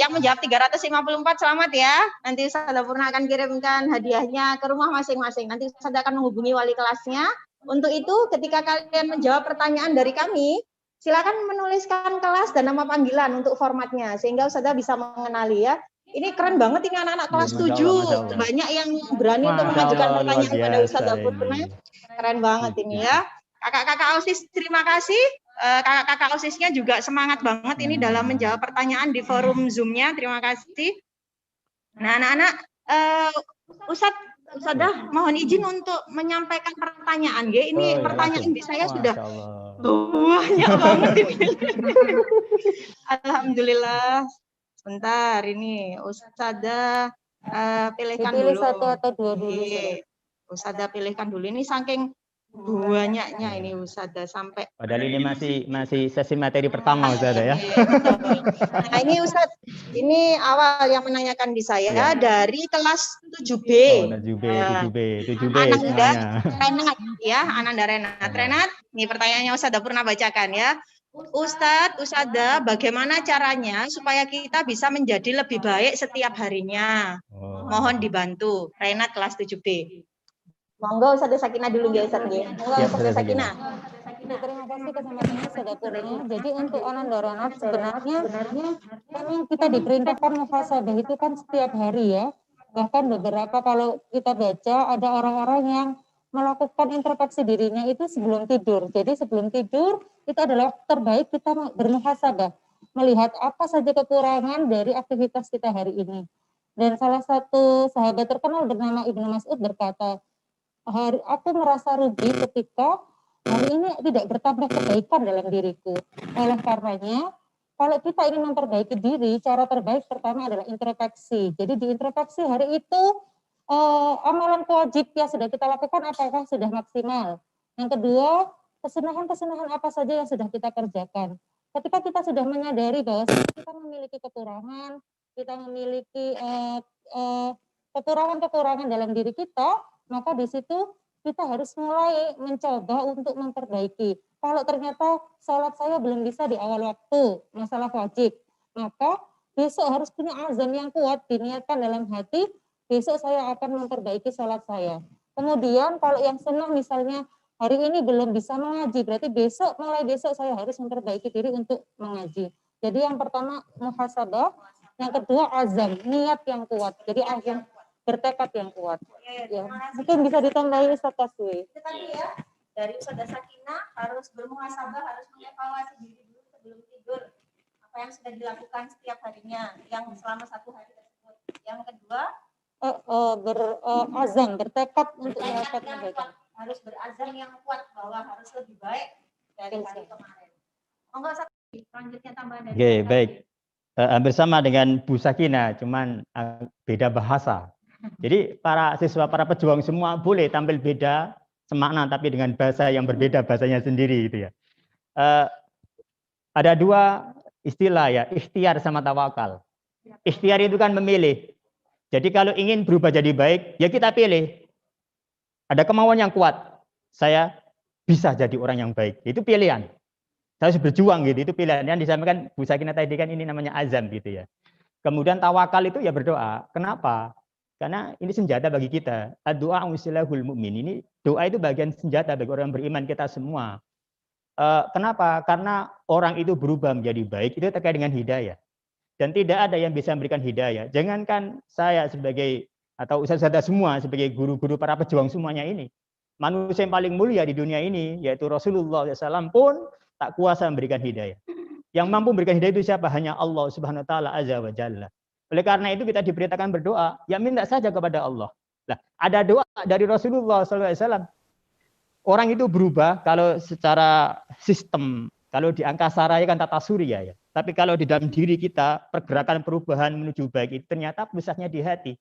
yang menjawab 354 selamat ya. Nanti Ustaz Dapurna akan kirimkan hadiahnya ke rumah masing-masing. Nanti Ustaz akan menghubungi wali kelasnya. Untuk itu ketika kalian menjawab pertanyaan dari kami, silakan menuliskan kelas dan nama panggilan untuk formatnya sehingga Ustaz bisa mengenali ya. Ini keren banget ini anak-anak kelas 7. Banyak yang berani untuk mengajukan pertanyaan pada Ustaz Dapurna. Keren banget ini ya. Kakak-kakak OSIS terima kasih. Kakak-kakak OSISnya juga semangat banget ini dalam menjawab pertanyaan di forum Zoom-nya. Terima kasih. Nah, anak-anak, Ustazah mohon izin untuk menyampaikan pertanyaan. Ya. Ini pertanyaan di saya sudah banyak banget ini. Alhamdulillah. Sebentar ini Ustazah pilihkan dulu. Pilih satu atau dua dulu. Ustazah pilihkan dulu. Ini saking banyaknya ini Ustazah sampai. Padahal ini masih sesi materi pertama Ustazah ya. Nah ini Ustaz, ini awal yang menanyakan di saya dari kelas 7B. Oh, 7B Ananda semuanya. Renat ya, Ananda Renat. Renat, ini pertanyaannya Ustazah pernah bacakan ya. Ustazah, bagaimana caranya supaya kita bisa menjadi lebih baik setiap harinya? Mohon dibantu. Renat kelas 7B. Monggo Ustazah Sakinah dulu ya Ustaz nggih. Monggo Ustazah Sakinah. Terima kasih kesempatan Ustazah Purna. Jadi untuk Ananda Renat sebenarnya memang kita diperintahkan muhasabah itu kan setiap hari ya. Bahkan beberapa kalau kita baca ada orang-orang yang melakukan introspeksi dirinya itu sebelum tidur. Jadi sebelum tidur itu adalah terbaik kita bermuhasabah, melihat apa saja kekurangan dari aktivitas kita hari ini. Dan salah satu sahabat terkenal bernama Ibnu Mas'ud berkata, aku merasa rugi ketika hari ini tidak bertambah kebaikan dalam diriku. Oleh karenanya, kalau kita ingin memperbaiki diri, cara terbaik pertama adalah introspeksi. Jadi di introspeksi hari itu amalan wajib yang sudah kita lakukan apakah sudah maksimal. Yang kedua, kesunahan-kesunahan apa saja yang sudah kita kerjakan. Ketika kita sudah menyadari bahwa kita memiliki kekurangan, kita memiliki kekurangan-kekurangan dalam diri kita, maka di situ kita harus mulai mencoba untuk memperbaiki. Kalau ternyata sholat saya belum bisa di awal waktu, masalah wajib, maka besok harus punya azam yang kuat, diniatkan dalam hati, besok saya akan memperbaiki sholat saya. Kemudian kalau yang sunnah misalnya hari ini belum bisa mengaji, berarti mulai besok saya harus memperbaiki diri untuk mengaji. Jadi yang pertama muhasabah, yang kedua azam, niat yang kuat. Jadi azam bertekad yang kuat. Ya, mungkin bisa ditambahi Ustaz Kaswi. Itu tadi ya, dari Ustazah Sakinah harus bermuhasabah, harus mengevaluasi diri dulu sebelum tidur. Apa yang sudah dilakukan setiap harinya, yang selama satu hari tersebut. Yang kedua, berazam, bertekad untuk melakukan kebaikan. Harus berazam yang kuat bahwa harus lebih baik dari hari kemarin. Monggo selanjutnya tambahan dari. Oke, baik. Hampir sama dengan Bu Sakinah, cuman beda bahasa. Jadi para siswa, para pejuang semua boleh tampil beda semakna, tapi dengan bahasa yang berbeda, bahasanya sendiri gitu ya. Ada dua istilah ya, ikhtiar sama tawakal. Ikhtiar itu kan memilih. Jadi kalau ingin berubah jadi baik, ya kita pilih. Ada kemauan yang kuat. Saya bisa jadi orang yang baik. Itu pilihan. Saya harus berjuang gitu, itu pilihan. Yang disampaikan Bu Sakinah tadi kan ini namanya azam gitu ya. Kemudian tawakal itu ya berdoa. Kenapa? Karena ini senjata bagi kita. Doa usilahul mu'min. Ini doa itu bagian senjata bagi orang yang beriman kita semua. Kenapa? Karena orang itu berubah menjadi baik itu terkait dengan hidayah. Dan tidak ada yang bisa memberikan hidayah. Jangankan saya sebagai atau ustaz-ustaz semua sebagai guru-guru para pejuang semuanya ini. Manusia yang paling mulia di dunia ini yaitu Rasulullah SAW pun tak kuasa memberikan hidayah. Yang mampu memberikan hidayah itu siapa? Hanya Allah Subhanahu wa taala azza wa jalla. Oleh karena itu kita diberitakan berdoa, ya minta saja kepada Allah. Nah, ada doa dari Rasulullah SAW. Orang itu berubah kalau secara sistem, kalau di angkasa raya kan tata surya ya. Tapi kalau di dalam diri kita, pergerakan perubahan menuju baik itu ternyata pusatnya di hati.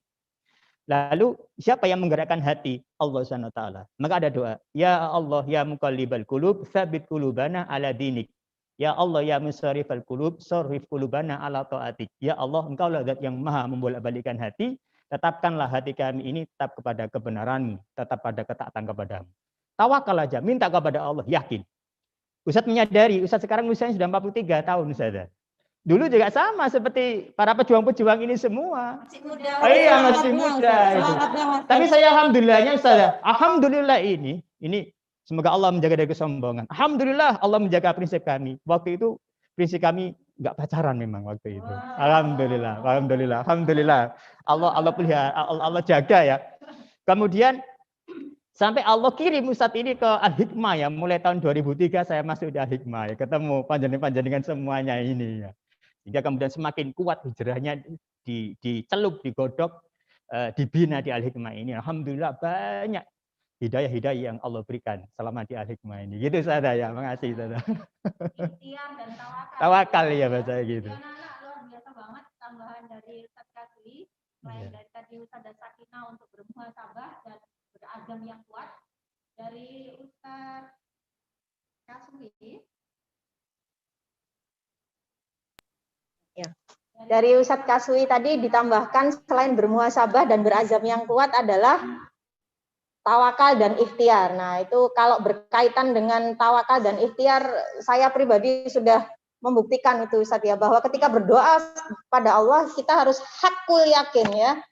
Lalu siapa yang menggerakkan hati? Allah Subhanahu wa taala. Maka ada doa, ya Allah ya muqallibal qulub, tsabit qulubana ala dinik. Ya Allah ya musarrifal qulub, sarrif qulubana ala taatik. Ya Allah, Engkaulah zat yang maha membolak-balikkan hati, tetapkanlah hati kami ini tetap kepada kebenaran-Mu, tetap pada ketaatan kepadamu. Tawakal aja, minta kepada Allah, yakin. Ustaz menyadari, Ustaz sekarang usianya sudah 43 tahun Ustaz. Dulu juga sama seperti para pejuang-pejuang ini semua. Masih muda. Oh iya, masih muda. Tapi saya alhamdulillahnya Ustaz, alhamdulillah ini semoga Allah menjaga dari kesombongan. Alhamdulillah Allah menjaga prinsip kami. Waktu itu prinsip kami enggak pacaran memang waktu itu. Alhamdulillah, alhamdulillah, alhamdulillah. Allah pelihara, Allah jaga ya. Kemudian sampai Allah kirim Ustadz ini ke Al-Hikmah ya. Mulai tahun 2003 saya masuk di Al-Hikmah ya. Ketemu panjenengan semuanya ini ya. Sehingga kemudian semakin kuat hijrahnya dicelup, digodok, dibina di Al-Hikmah ini. Alhamdulillah banyak hidayah-hidayah yang Allah berikan selama di Al-Hikmah ini. Gitu saja ya. Makasih saja. Ikhtiar dan tawakal. Tawakal ya bahasa gitu. Anak-anak luar biasa banget tambahan dari Ustaz Kaswi. Selain dari tadi Ustaz Sakinah untuk bermuhasabah dan berazam yang kuat dari Ustaz Kaswi. Ya. Dari Ustadz Kaswi tadi ditambahkan selain bermuhasabah dan berazam yang kuat adalah tawakal dan ikhtiar. Nah, itu kalau berkaitan dengan tawakal dan ikhtiar, saya pribadi sudah membuktikan itu Ustadz ya, bahwa ketika berdoa pada Allah kita harus hakul yakin ya.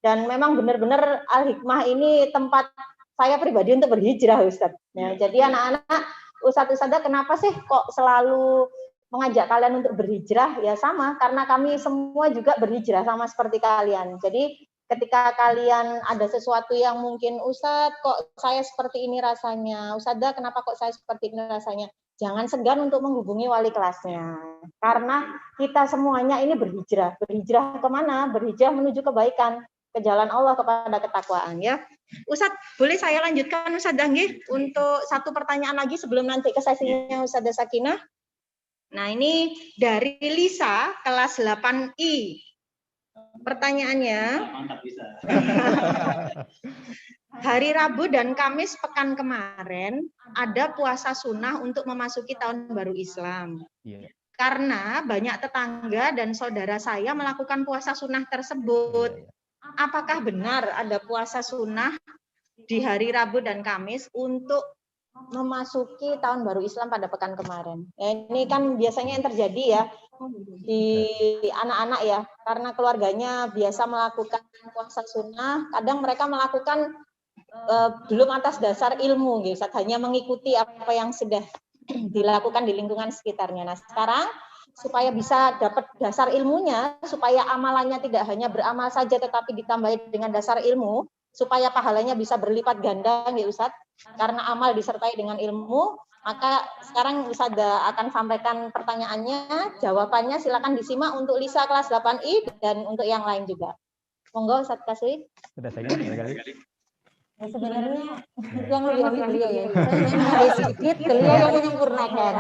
Dan memang benar-benar Al-Hikmah ini tempat saya pribadi untuk berhijrah Ustadz. Ya, jadi anak-anak Ustadz-Ustadzah kenapa sih kok selalu mengajak kalian untuk berhijrah? Ya sama, karena kami semua juga berhijrah sama seperti kalian. Jadi ketika kalian ada sesuatu yang mungkin Ustadz kok saya seperti ini rasanya, Ustadzah kenapa kok saya seperti ini rasanya, jangan segan untuk menghubungi wali kelasnya. Karena kita semuanya ini berhijrah. Berhijrah kemana? Berhijrah menuju kebaikan, ke jalan Allah, kepada ketakwaan ya. Ustadz, boleh saya lanjutkan Ustadzah nggih untuk satu pertanyaan lagi sebelum nanti ke sesinya Ustadzah Sakinah. Nah, ini dari Lisa kelas 8I. Pertanyaannya, hari Rabu dan Kamis pekan kemarin ada puasa sunnah untuk memasuki tahun baru Islam. Karena banyak tetangga dan saudara saya melakukan puasa sunnah tersebut. Apakah benar ada puasa sunnah di hari Rabu dan Kamis untuk memasuki tahun baru Islam pada pekan kemarin? Ya, ini kan biasanya yang terjadi ya di anak-anak ya, karena keluarganya biasa melakukan puasa sunnah, kadang mereka melakukan belum atas dasar ilmu, gitu, hanya mengikuti apa yang sudah dilakukan di lingkungan sekitarnya. Nah, sekarang supaya bisa dapat dasar ilmunya, supaya amalannya tidak hanya beramal saja tetapi ditambahi dengan dasar ilmu, supaya pahalanya bisa berlipat ganda, ya Ustadz, karena amal disertai dengan ilmu. Maka sekarang Ustadzah akan sampaikan pertanyaannya, jawabannya silakan disimak untuk Lisa kelas 8I dan untuk yang lain juga. Monggo Ustadz Kaswi. Sudah saya kali. Ya, sebenarnya yang lebih beliau ya, saya sedikit, beliau yang menyempurnakan.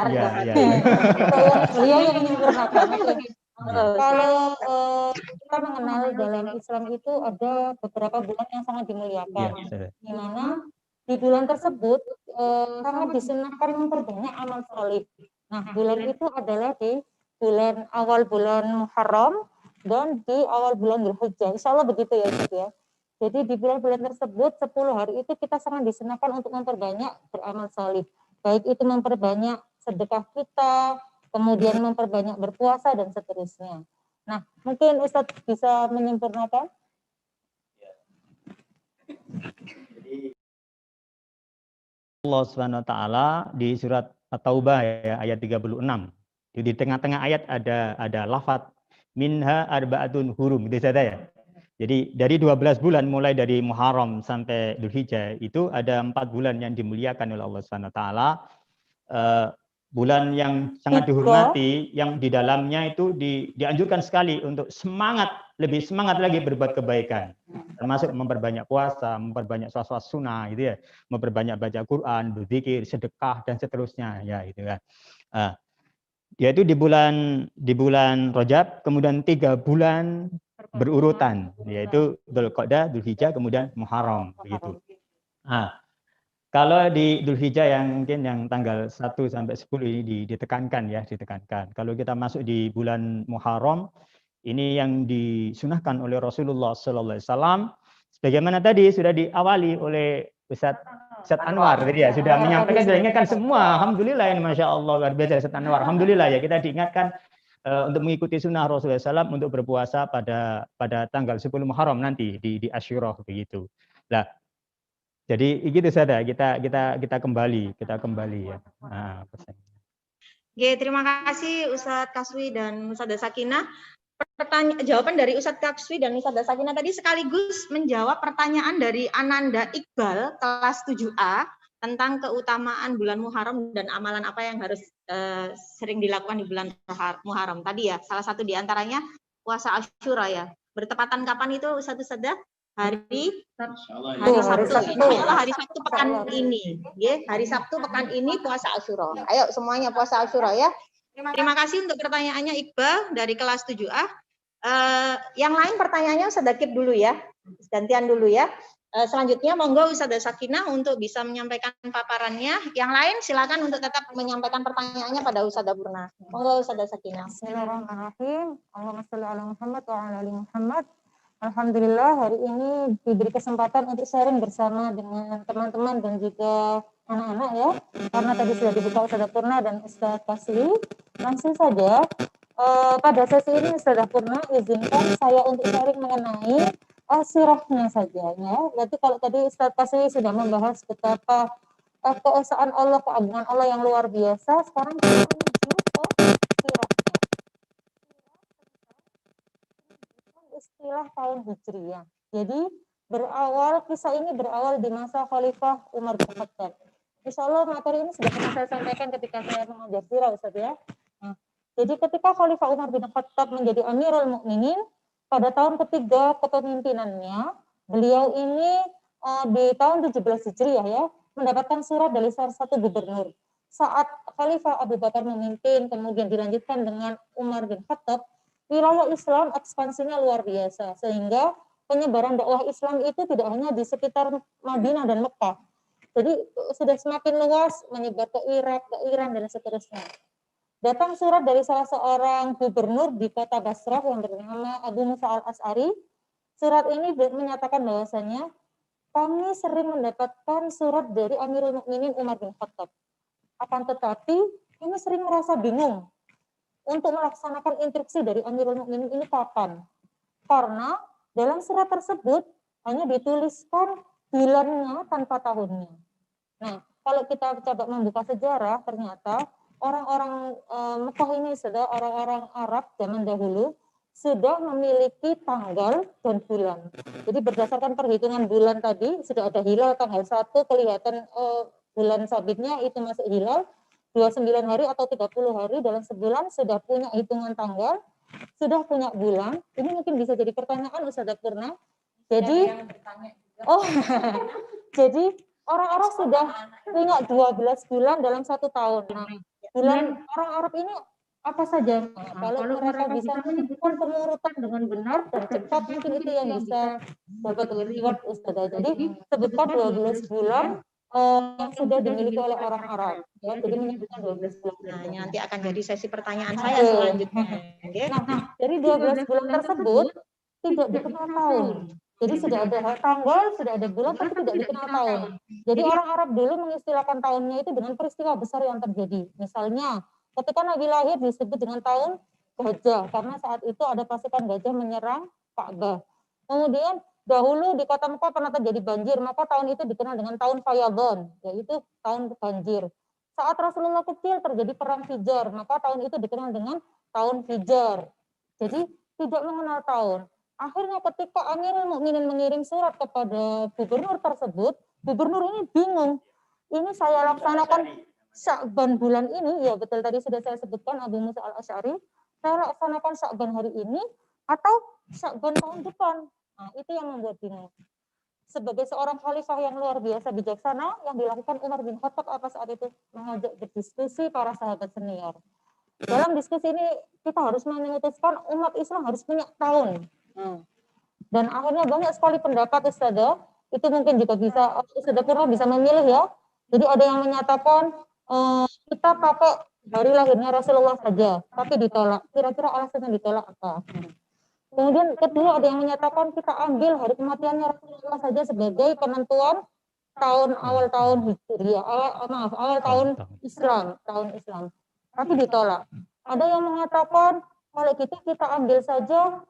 Beliau yang menyempurnakan. Kalau kita mengenal dalam Islam itu ada beberapa bulan yang sangat dimuliakan, di mana di bulan tersebut sangat disunahkan yang terbanyak amal soleh. Nah, bulan itu adalah di bulan awal bulan Muharram dan di awal bulan Dzulhijjah. Insya Allah begitu ya, Ibu ya. Jadi di bulan-bulan tersebut 10 hari itu kita sangat disenangkan untuk memperbanyak beramal salih. Baik itu memperbanyak sedekah kita, kemudian memperbanyak berpuasa dan seterusnya. Nah, mungkin Ustadz bisa menyempurnakan. Allah Subhanahu wa taala di surat At-Taubah ya, ayat 36. Di tengah-tengah ayat ada lafaz minha arba'atun hurum itu saja ya. Jadi dari 12 bulan mulai dari Muharram sampai Dzulhijjah itu ada 4 bulan yang dimuliakan oleh Allah Subhanahu wa taala. Bulan yang sangat dihormati, yang di dalamnya itu dianjurkan sekali untuk lebih semangat lagi berbuat kebaikan, termasuk memperbanyak puasa, memperbanyak sholat sunnah, gitu ya, memperbanyak baca Quran, berzikir, sedekah dan seterusnya, ya itu kan. Yaitu di bulan Rajab, kemudian 3 bulan berurutan, yaitu Dzulqa'dah, Dzulhijjah, kemudian Muharram, begitu. Kalau di Dzulhijjah yang mungkin yang tanggal 1 sampai 10 ini ditekankan. Kalau kita masuk di bulan Muharram, ini yang disunahkan oleh Rasulullah sallallahu alaihi wasallam sebagaimana tadi sudah diawali oleh Ustaz Anwar tadi ya, sudah menyampaikan, sudah ingatkan semua. Alhamdulillah ini Masya Allah luar biasa Ustaz Anwar. Alhamdulillah ya kita diingatkan untuk mengikuti sunnah Rasulullah SAW untuk berpuasa pada tanggal 10 Muharram nanti di Asyura begitu. Nah, jadi gitu saja kita kembali ya. Oke, terima kasih Ustadz Kaswi dan Ustadzah Sakinah. Jawaban dari Ustadz Kaswi dan Ustadzah Sakinah tadi sekaligus menjawab pertanyaan dari Ananda Iqbal kelas 7A tentang keutamaan bulan Muharram dan amalan apa yang harus sering dilakukan di bulan Muharram tadi ya. Salah satu diantaranya puasa Asyura ya. Bertepatan kapan itu Ustadzah? Hari Sabtu. Insyaallah hari Sabtu pekan ini. Ya, hari Sabtu pekan ini puasa Asyura. Ayo semuanya puasa Asyura ya. Terima kasih untuk pertanyaannya Iqbal dari kelas 7A. Yang lain pertanyaannya Ustadzah Kip dulu ya. Gantian dulu ya. Selanjutnya monggo Ustadzah Sakinah untuk bisa menyampaikan paparannya. Yang lain silakan untuk tetap menyampaikan pertanyaannya pada Ustadzah Purna. Monggo Ustadzah Sakinah. Bismillahirrahmanirrahim. Allahumma shalli ala Muhammad wa ala ali Muhammad. Alhamdulillah hari ini diberi kesempatan untuk sharing bersama dengan teman-teman dan juga anak-anak ya. Karena tadi sudah dibuka Ustadzah Purna dan Ustadz Kaswi. Langsung saja pada sesi ini Ustadzah Purna izinkan saya untuk sharing mengenai sirahnya saja ya. Berarti kalau tadi Ustadz Kaswi sudah membahas betapa keesaan Allah, keagungan Allah yang luar biasa, sekarang kita menuju ke sirahnya. Istilah tahun Hijriyah. Jadi kisah ini berawal di masa Khalifah Umar bin Khattab. Insya Allah materi ini sudah pernah saya sampaikan ketika saya mengajar sirah Ustaz ya. Nah, jadi ketika Khalifah Umar bin Khattab menjadi Amirul Mukminin pada tahun ketiga kepemimpinannya, beliau ini di tahun 17 Hijriah ya, mendapatkan surat dari salah satu gubernur. Saat Khalifah Abu Bakar memimpin, kemudian dilanjutkan dengan Umar bin Khattab, wilayah Islam ekspansinya luar biasa, sehingga penyebaran dakwah Islam itu tidak hanya di sekitar Madinah dan Mekah. Jadi sudah semakin luas menyebar ke Irak, ke Iran, dan seterusnya. Datang surat dari salah seorang gubernur di kota Basrah yang bernama Abu Musa al-Ash'ari. Surat ini menyatakan bahwasanya kami sering mendapatkan surat dari Amirul Mukminin Umar bin Khattab. Akan tetapi kami sering merasa bingung untuk melaksanakan instruksi dari Amirul Mukminin ini kapan? Karena dalam surat tersebut hanya dituliskan bulannya tanpa tahunnya. Nah, kalau kita coba membuka sejarah, ternyata orang-orang Mekah ini sudah orang-orang Arab zaman dahulu sudah memiliki tanggal dan bulan. Jadi berdasarkan perhitungan bulan tadi sudah ada hilal tanggal 1 kelihatan bulan sabitnya itu masuk hilal. 29 hari atau 30 hari dalam sebulan sudah punya hitungan tanggal, sudah punya bulan. Ini mungkin bisa jadi pertanyaan Ustadzah Purna. Jadi jadi orang-orang sudah punya 12 bulan dalam 1 tahun. Nah, bulan orang Arab ini apa saja? Nah, kalau mereka bisa menyebutkan pengurutan dengan benar dan cepat, mungkin itu yang bisa dapat reward Ustadzah. Jadi sebutkan 12 bulan yang sudah dimiliki oleh orang Arab. Ya, jadi menyebutkan 12 bulan. Nah, nanti akan jadi sesi pertanyaan saya selanjutnya. Nah, dari 12 bulan tersebut tidak dikenal tahun. Jadi sudah ada tanggal, sudah ada bulan, tapi tidak dikenal tahun. Jadi orang Arab dulu mengistilahkan tahunnya itu dengan peristiwa besar yang terjadi. Misalnya, ketika Nabi lahir disebut dengan tahun gajah, karena saat itu ada pasukan gajah menyerang Ka'bah. Kemudian dahulu di kota Mekah pernah terjadi banjir, maka tahun itu dikenal dengan tahun Fayadhan, yaitu tahun banjir. Saat Rasulullah kecil terjadi perang Fijar, maka tahun itu dikenal dengan tahun Fijar. Jadi tidak mengenal tahun. Akhirnya ketika Amirul Mukminin mengirim surat kepada gubernur tersebut, gubernur ini bingung. Ini saya laksanakan Sya'ban bulan ini, ya betul tadi sudah saya sebutkan Abu Musa al-Asy'ari, saya laksanakan Sya'ban hari ini atau Sya'ban tahun depan. Nah, itu yang membuat bingung. Sebagai seorang khalifah yang luar biasa bijaksana, yang dilakukan Umar bin Khattab apa saat itu? Mengajak berdiskusi para sahabat senior. Dalam diskusi ini kita harus memutuskan umat Islam harus punya tahun. Dan akhirnya banyak sekali pendapat Ustadzah, itu mungkin juga bisa, Ustadzah Purna bisa memilih ya. Jadi ada yang menyatakan kita pakai hari lahirnya Rasulullah saja, tapi ditolak. Kira-kira alasannya ditolak apa? Kemudian kedua ada yang menyatakan kita ambil hari kematiannya Rasulullah saja sebagai penentuan awal tahun Hijriah, awal tahun Islam, tapi ditolak. Ada yang mengatakan kalau gitu kita ambil saja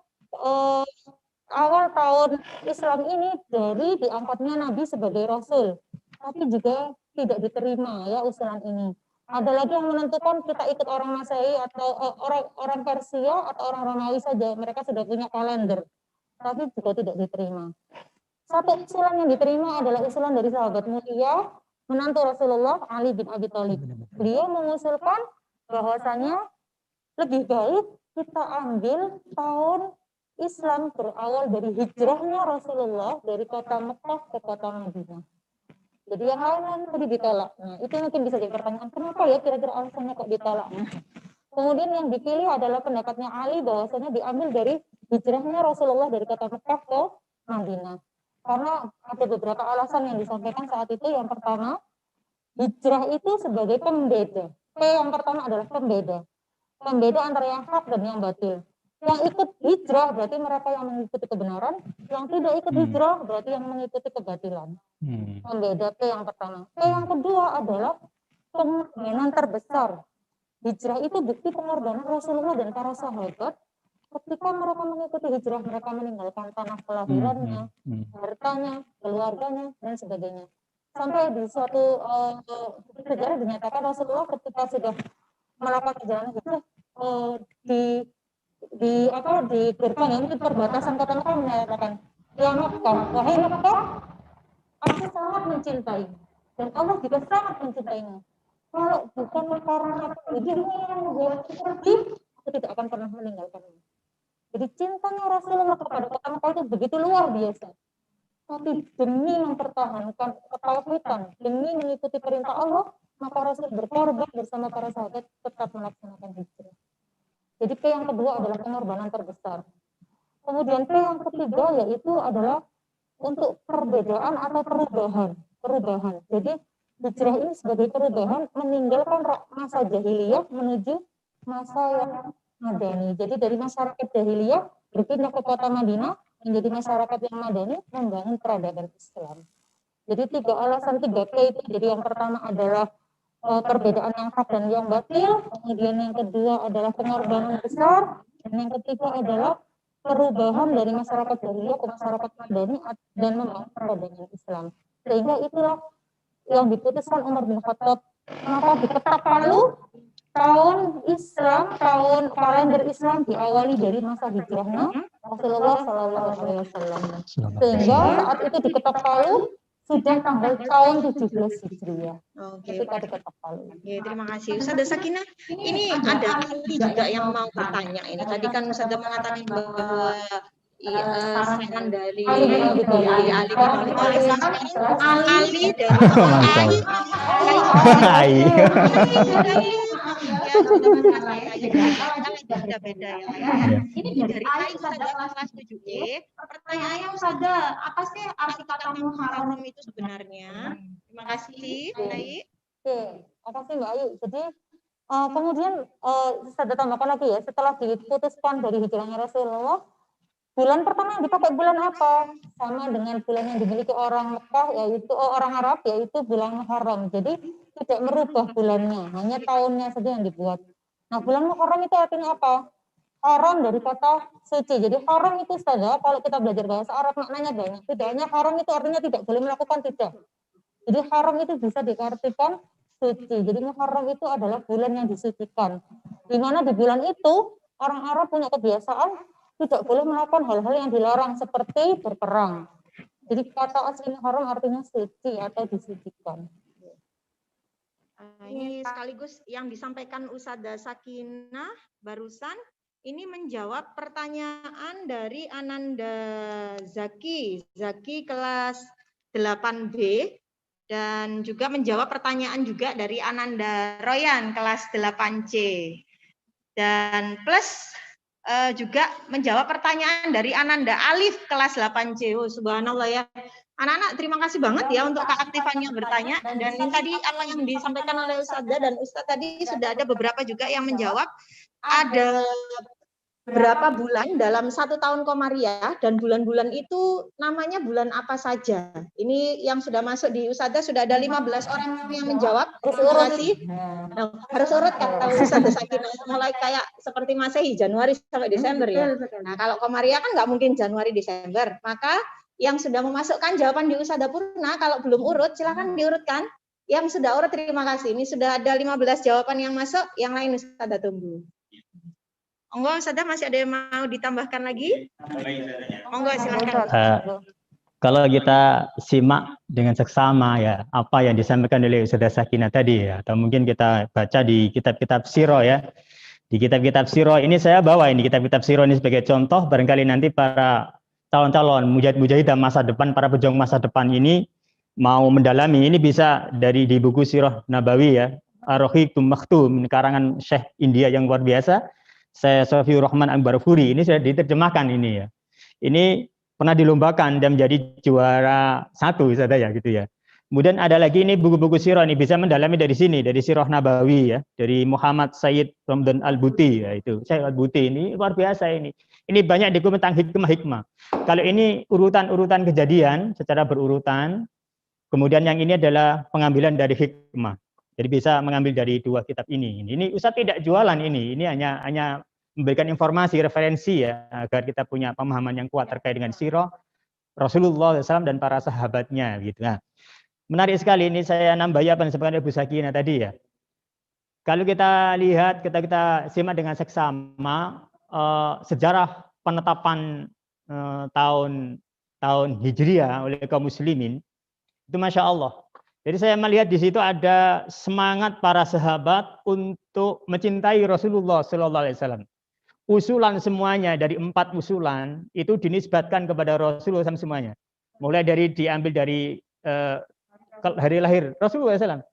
awal tahun Islam ini dari diangkatnya Nabi sebagai Rasul, tapi juga tidak diterima ya usulan ini. Ada lagi yang menentukan kita ikut orang Masehi atau orang Persia atau orang Romawi saja, mereka sudah punya kalender, tapi juga tidak diterima. Satu usulan yang diterima adalah usulan dari sahabat mulia, menantu Rasulullah Ali bin Abi Thalib. Beliau mengusulkan bahwasanya lebih baik kita ambil tahun Islam berawal dari hijrahnya Rasulullah dari kota Mekah ke kota Madinah. Jadi yang lain tadi ditolak. Nah, itu mungkin bisa jadi pertanyaan, kenapa ya kira-kira alasannya kok ditolak? Kemudian yang dipilih adalah pendapatnya Ali bahwasanya diambil dari hijrahnya Rasulullah dari kota Mekah ke Madinah. Karena ada beberapa alasan yang disampaikan saat itu. Yang pertama, hijrah itu sebagai pembeda. Yang pertama adalah pembeda. Pembeda antara yang hak dan yang batil. Yang ikut hijrah berarti mereka yang mengikuti kebenaran, yang tidak ikut hijrah berarti yang mengikuti kebatilan. Pembeda yang pertama. Yang kedua adalah pengorbanan terbesar. Hijrah itu bukti pengorbanan Rasulullah dan para sahabat. Ketika mereka mengikuti hijrah, mereka meninggalkan tanah kelahirannya, hartanya, keluarganya, dan sebagainya. Sampai di suatu sejarah dinyatakan Rasulullah ketika sudah melakukan perjalanan hijrah di gerbang yang mungkin perbatasan kota Mekah menyatakan, ya Mekah, wahai Mekah, aku sangat mencintai dan Allah juga sangat mencintaimu. Kalau bukan karena hidupmu yang membuat pergi, aku tidak akan pernah meninggalkanmu. Jadi cintanya Rasulullah kepada kota Mekah itu begitu luar biasa. Tapi demi mempertahankan ketauhidan, demi mengikuti perintah Allah, maka Rasul berkorban bersama para sahabat tetap melaksanakan hijrah. Jadi P yang kedua adalah pengorbanan terbesar. Kemudian P yang ketiga yaitu adalah untuk perbedaan atau perubahan. Jadi hijrah ini sebagai perubahan meninggalkan masa jahiliyah menuju masa yang madani. Jadi dari masyarakat jahiliyah berpindah ke kota Madinah menjadi masyarakat yang madani membangun peradaban Islam. Jadi 3 alasan 3P itu. Jadi yang pertama adalah perbedaan yang hak dan yang batil, kemudian yang kedua adalah pengorbanan besar, dan yang ketiga adalah perubahan dari masyarakat jahiliyah ke masyarakat madani dan membangun peradaban Islam. Sehingga itulah yang diputuskan Umar bin Khattab, maka diketok palu tahun Islam, tahun kalender Islam diawali dari masa hijrahnya Rasulullah SAW. Sehingga saat itu diketok palu sudah tanggal tahun 17 Hijriah. Ketika diketok palu. Oke, terima kasih Ustazah Sakinah. Ini ada Ali juga yang mau bertanya ini. Tadi kan Ustazah mengatakan bahwa saran dari Ali dari beda-beda ya. Ini dari AI Ustazah kelas 7E. Pertanyaannya Ustazah, apa sih arti kata muharram itu sebenarnya? Terima kasih, AI. Oke, makasih Mbak Ayu. Jadi kemudian saya tambahkan lagi ya, setelah diputuskan dari hijrahnya Rasulullah, bulan pertama yang dipakai bulan apa? Sama dengan bulan yang dimiliki orang Mekah, yaitu orang Arab, yaitu bulan Muharram. Jadi tidak merubah bulannya, hanya tahunnya saja yang dibuat. Nah, bulan Muharram itu artinya apa? Haram dari kata suci. Jadi haram itu saja kalau kita belajar bahasa Arab maknanya banyak. Tidak hanya haram itu artinya tidak boleh melakukan, tidak. Jadi haram itu bisa diartikan suci. Jadi Muharram itu adalah bulan yang disucikan. Di mana di bulan itu orang Arab punya kebiasaan tidak boleh melakukan hal-hal yang dilarang seperti berperang. Jadi kata asli Muharram artinya suci atau disucikan. Ini sekaligus yang disampaikan Ustadzah Sakinah barusan, ini menjawab pertanyaan dari Ananda Zaki kelas 8B, dan juga menjawab pertanyaan juga dari Ananda Royan kelas 8C. Dan plus juga menjawab pertanyaan dari Ananda Alif kelas 8C. Oh, subhanallah ya. Anak-anak terima kasih banget ya untuk keaktifannya bertanya. Dan tadi apa yang disampaikan oleh Ustadzah dan Ustadz tadi sudah ada beberapa juga yang menjawab. Ada berapa bulan dalam 1 tahun Komariah, dan bulan-bulan itu namanya bulan apa saja. Ini yang sudah masuk di Ustadzah sudah ada 15 orang yang menjawab. Terima kasih. Nah, harus urut kata Ustadzah Sakinah, mulai kayak seperti Masehi Januari sampai Desember ya. Nah, kalau Komariah kan nggak mungkin Januari Desember. Maka yang sudah memasukkan jawaban di Ustadzah Purna, kalau belum urut silakan diurutkan. Yang sudah urut terima kasih. Ini sudah ada 15 jawaban yang masuk, yang lain Ustadzah tunggu. Monggo Ustadzah, masih ada yang mau ditambahkan lagi? Monggo silakan. Kalau kita simak dengan seksama ya apa yang disampaikan oleh Ustadzah Sakinah tadi ya, atau mungkin kita baca di kitab-kitab sirah ya. Di kitab-kitab sirah ini saya bawa ini kitab-kitab sirah ini sebagai contoh, barangkali nanti para calon-calon mujahid-mujahidah masa depan, para pejuang masa depan ini mau mendalami, ini bisa dari di buku Sirah Nabawi ya, Ar-Rahiqul Maktum, karangan Syekh India yang luar biasa, Syekh Sofiur Rahman Al-Barfuri, ini sudah diterjemahkan ini ya. Ini pernah dilombakan dan menjadi juara 1 saja ya gitu ya. Kemudian ada lagi ini buku-buku sirah ini bisa mendalami dari sini, dari Sirah Nabawi ya, dari Muhammad Sayyid Ramdan Al-Buti ya itu. Syekh Al-Buti ini luar biasa ini. Ini banyak dokumen tentang hikmah-hikmah. Kalau ini urutan-urutan kejadian secara berurutan, kemudian yang ini adalah pengambilan dari hikmah. Jadi bisa mengambil dari 2 kitab ini. Ini Ustaz tidak jualan ini hanya memberikan informasi, referensi ya, agar kita punya pemahaman yang kuat terkait dengan sirah Rasulullah SAW dan para sahabatnya gitu. Nah, menarik sekali ini saya nambahi apa yang disampaikan Ibu Sakinah tadi ya. Kalau kita lihat, kita simak dengan seksama sejarah penetapan tahun Hijriah oleh kaum muslimin, itu Masya Allah. Jadi saya melihat di situ ada semangat para sahabat untuk mencintai Rasulullah SAW. Usulan semuanya dari 4 usulan itu dinisbatkan kepada Rasulullah SAW semuanya. Mulai dari diambil dari hari lahir Rasulullah SAW.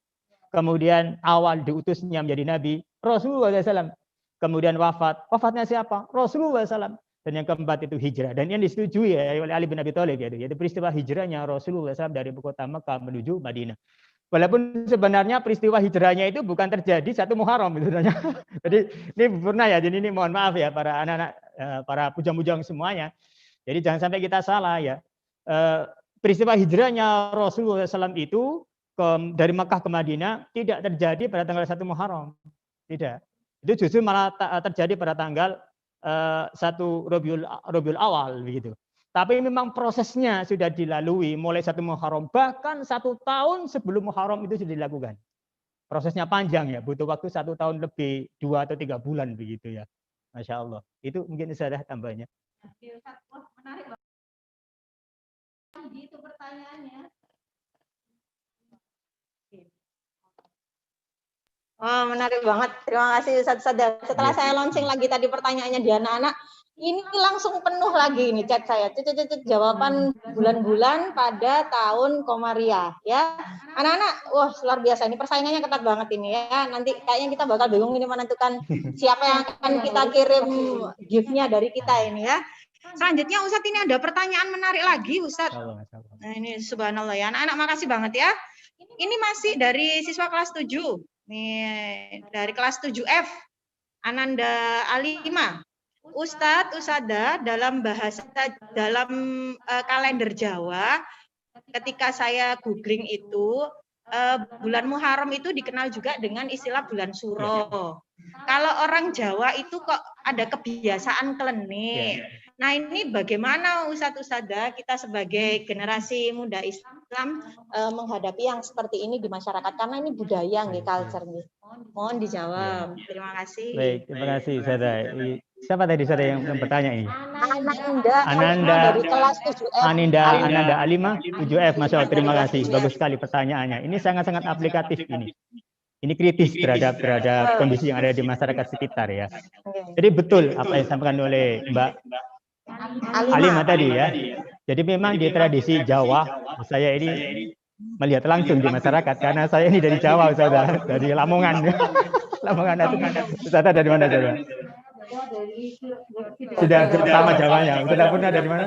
Kemudian awal diutusnya menjadi Nabi Rasulullah SAW. Kemudian wafatnya siapa? Rasulullah SAW. Dan yang keempat itu hijrah. Dan yang disetujui ya, oleh Ali bin Abi Thalib yaitu peristiwa hijrahnya Rasulullah SAW dari ibu kota Mekah menuju Madinah. Walaupun sebenarnya peristiwa hijrahnya itu bukan terjadi 1 Muharram sebenarnya. Jadi ini pernah ya. Jadi ini mohon maaf ya para anak-anak, para pujang-pujang semuanya. Jadi jangan sampai kita salah ya. Peristiwa hijrahnya Rasulullah SAW itu dari Mekah ke Madinah tidak terjadi pada tanggal 1 Muharram. Tidak. Itu justru malah terjadi pada tanggal 1 Rabiul Awal begitu. Tapi memang prosesnya sudah dilalui mulai 1 Muharram, bahkan 1 tahun sebelum Muharram itu sudah dilakukan. Prosesnya panjang ya, butuh waktu 1 tahun lebih, 2 atau 3 bulan begitu ya. Masya Allah. Itu mungkin sudah tambahnya. Wah, menarik banget. Itu pertanyaannya. Oh, menarik banget. Terima kasih Ustaz. Setelah saya launching lagi tadi pertanyaannya di anak-anak, ini langsung penuh lagi ini chat saya. Jawaban bulan-bulan pada tahun Komariah ya. Anak-anak, wah luar biasa. Ini persaingannya ketat banget ini ya. Nanti kayaknya kita bakal bingung ini menentukan siapa yang akan kita kirim gift-nya dari kita ini ya. Selanjutnya Ustadz, ini ada pertanyaan menarik lagi Ustadz. Nah, ini subhanallah ya. Anak-anak makasih banget ya. Ini masih dari siswa kelas 7. Nih, dari kelas 7F, Ananda Alima. Ustadz, Usada, dalam kalender Jawa, ketika saya googling itu, bulan Muharram itu dikenal juga dengan istilah bulan Suro. Kalau orang Jawa itu kok ada kebiasaan klenik. Nah, ini bagaimana Ustadz-Usada kita sebagai generasi muda Islam menghadapi yang seperti ini di masyarakat, karena ini budaya nggih, culture nggih. Mohon dijawab. Terima kasih. Baik, terima kasih Usada. Siapa tadi Usada yang bertanya ini? Ananda dari kelas 7F. Ananda Alima 7F. Masya Allah, terima kasih. Bagus sekali pertanyaannya. Ini sangat-sangat aplikatif ini. Ini kritis terhadap kondisi yang ada di masyarakat sekitar ya. Jadi betul apa yang disampaikan oleh Mbak Alima tadi ya. Jadi memang di tradisi Jawa, saya ini melihat langsung di masyarakat karena saya ini dari Jawa, Ustazah, dari Lamongan. Lamongan itu. Ustazah dari mana, Ustazah? Sudah sama Jawanya. Sudah pernah dari mana?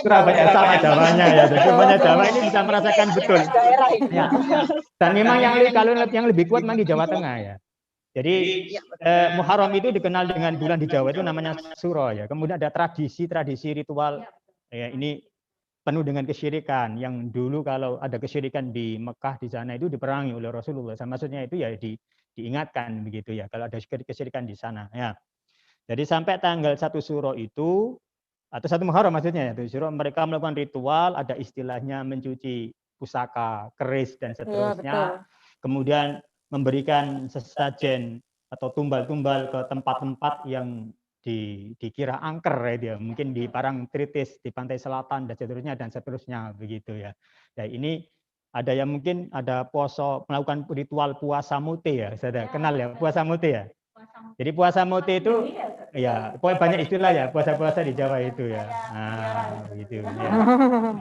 Surabaya, sama Jawanya ya. Jadi semuanya Jawa ini bisa merasakan betul. Ya. Dan memang yang lebih kuat memang di Jawa Tengah ya. Jadi Muharram itu dikenal dengan bulan di Jawa itu namanya Suro ya. Kemudian ada tradisi ritual ya, ini penuh dengan kesyirikan. Yang dulu kalau ada kesyirikan di Mekah di sana itu diperangi oleh Rasulullah. Maksudnya itu ya diingatkan begitu ya kalau ada kesyirikan di sana ya. Jadi sampai tanggal 1 Suro itu atau 1 Muharram maksudnya ya, Suro mereka melakukan ritual, ada istilahnya mencuci pusaka, keris dan seterusnya. Kemudian memberikan sesajen atau tumbal-tumbal ke tempat-tempat yang dikira angker ya dia, mungkin di Parangtritis, di pantai selatan dan seterusnya begitu ya. Nah, ini ada yang mungkin ada melakukan ritual puasa mute ya, saya kenal ya puasa mute ya. Jadi puasa mute itu ya banyak istilah ya puasa-puasa di Jawa itu ya. Nah, begitu ya.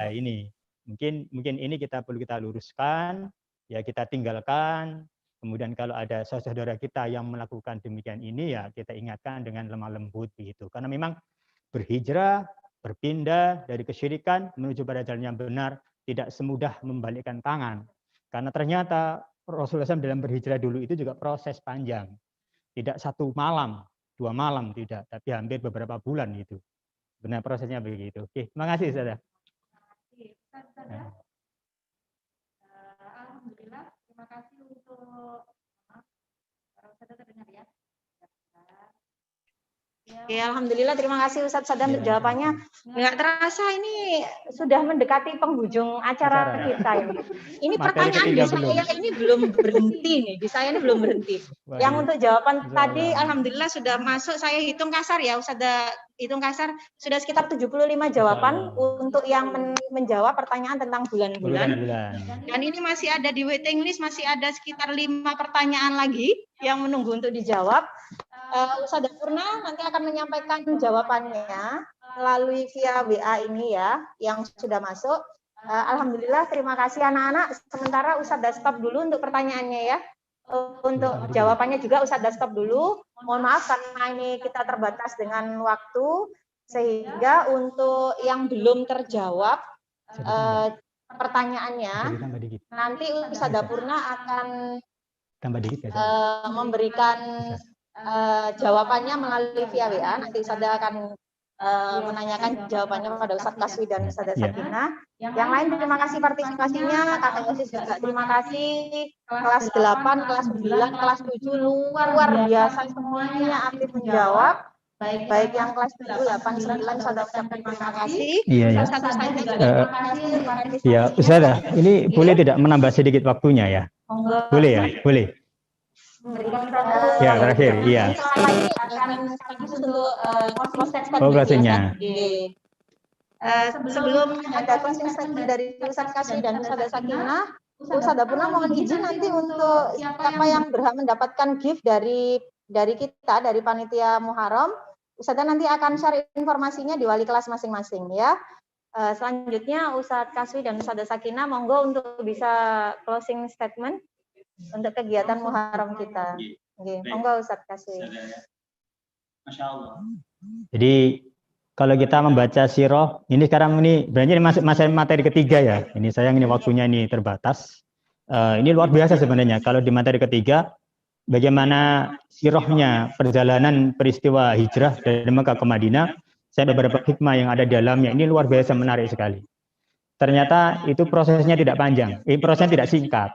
Nah, ini mungkin ini perlu kita luruskan ya, kita tinggalkan. Kemudian kalau ada saudara kita yang melakukan demikian ini ya kita ingatkan dengan lemah lembut begitu. Karena memang berhijrah, berpindah dari kesyirikan menuju pada jalan yang benar tidak semudah membalikkan tangan. Karena ternyata Rasulullah SAW dalam berhijrah dulu itu juga proses panjang. Tidak 1 malam, 2 malam tidak, tapi hampir beberapa bulan itu. Benar prosesnya begitu. Oke, terima kasih Ustazah. Alhamdulillah, terima kasih untuk Ustazah terdengar ya. Oke, alhamdulillah terima kasih Ustadz Sadam untuk jawabannya. Nggak terasa ini sudah mendekati penghujung acara kita ini. Ini pertanyaan di saya ini belum berhenti nih, di saya ini belum berhenti. Yang untuk jawaban tadi alhamdulillah sudah masuk, saya hitung kasar ya Ustazah, hitung kasar sudah sekitar 75 jawaban untuk yang menjawab pertanyaan tentang bulan-bulan. Dan ini masih ada di waiting list, masih ada sekitar 5 pertanyaan lagi yang menunggu untuk dijawab. Ustazah Purna nanti akan menyampaikan jawabannya melalui via WA ini ya, yang sudah masuk. Alhamdulillah, terima kasih anak-anak. Sementara Ustazah stop dulu untuk pertanyaannya ya. Untuk jawabannya juga Ustazah stop dulu. Mohon maaf karena ini kita terbatas dengan waktu, sehingga untuk yang belum terjawab pertanyaannya, nanti Ustazah Purna akan memberikan jawabannya melalui via WA. Nanti Ustazah akan menanyakan jawabannya kepada Ustadz Kaswi dan Ustazah Sakinah. Yang lain terima kasih partisipasinya. Kakak Yosis juga terima kasih. Kelas 8, kelas 9, kelas 7 luar biasa semuanya aktif menjawab. Baik yang kelas 7, 8, 9 Ustazah ucapkan terima kasih. Iya ya. Ya, Ustazah, ini boleh tidak menambah sedikit waktunya ya? Boleh ya? Boleh. Ya, terakhir, iya. Closingnya. Sebelum ada closing statement dari Ustadz Kaswi dan Ustazah Sakinah, Ustazah Purna mohon izin nanti untuk siapa yang berhak mendapatkan gift dari kita, dari panitia Muharram, Ustazah nanti akan share informasinya di wali kelas masing-masing ya. Selanjutnya Ustadz Kaswi dan Ustazah Sakinah monggo untuk bisa closing statement untuk kegiatan Muharram kita. Oke, monggo Ustadz Kaswi. Masya Allah. Jadi kalau kita membaca sirah, ini sekarang ini berarti masuk materi ketiga ya. Ini sayang ini waktunya ini terbatas. Ini luar biasa sebenarnya. Kalau di materi ketiga bagaimana sirahnya perjalanan peristiwa hijrah dari Mekah ke Madinah. Saya beberapa hikmah yang ada di dalamnya ini luar biasa menarik sekali. Ternyata itu prosesnya tidak panjang, prosesnya tidak singkat.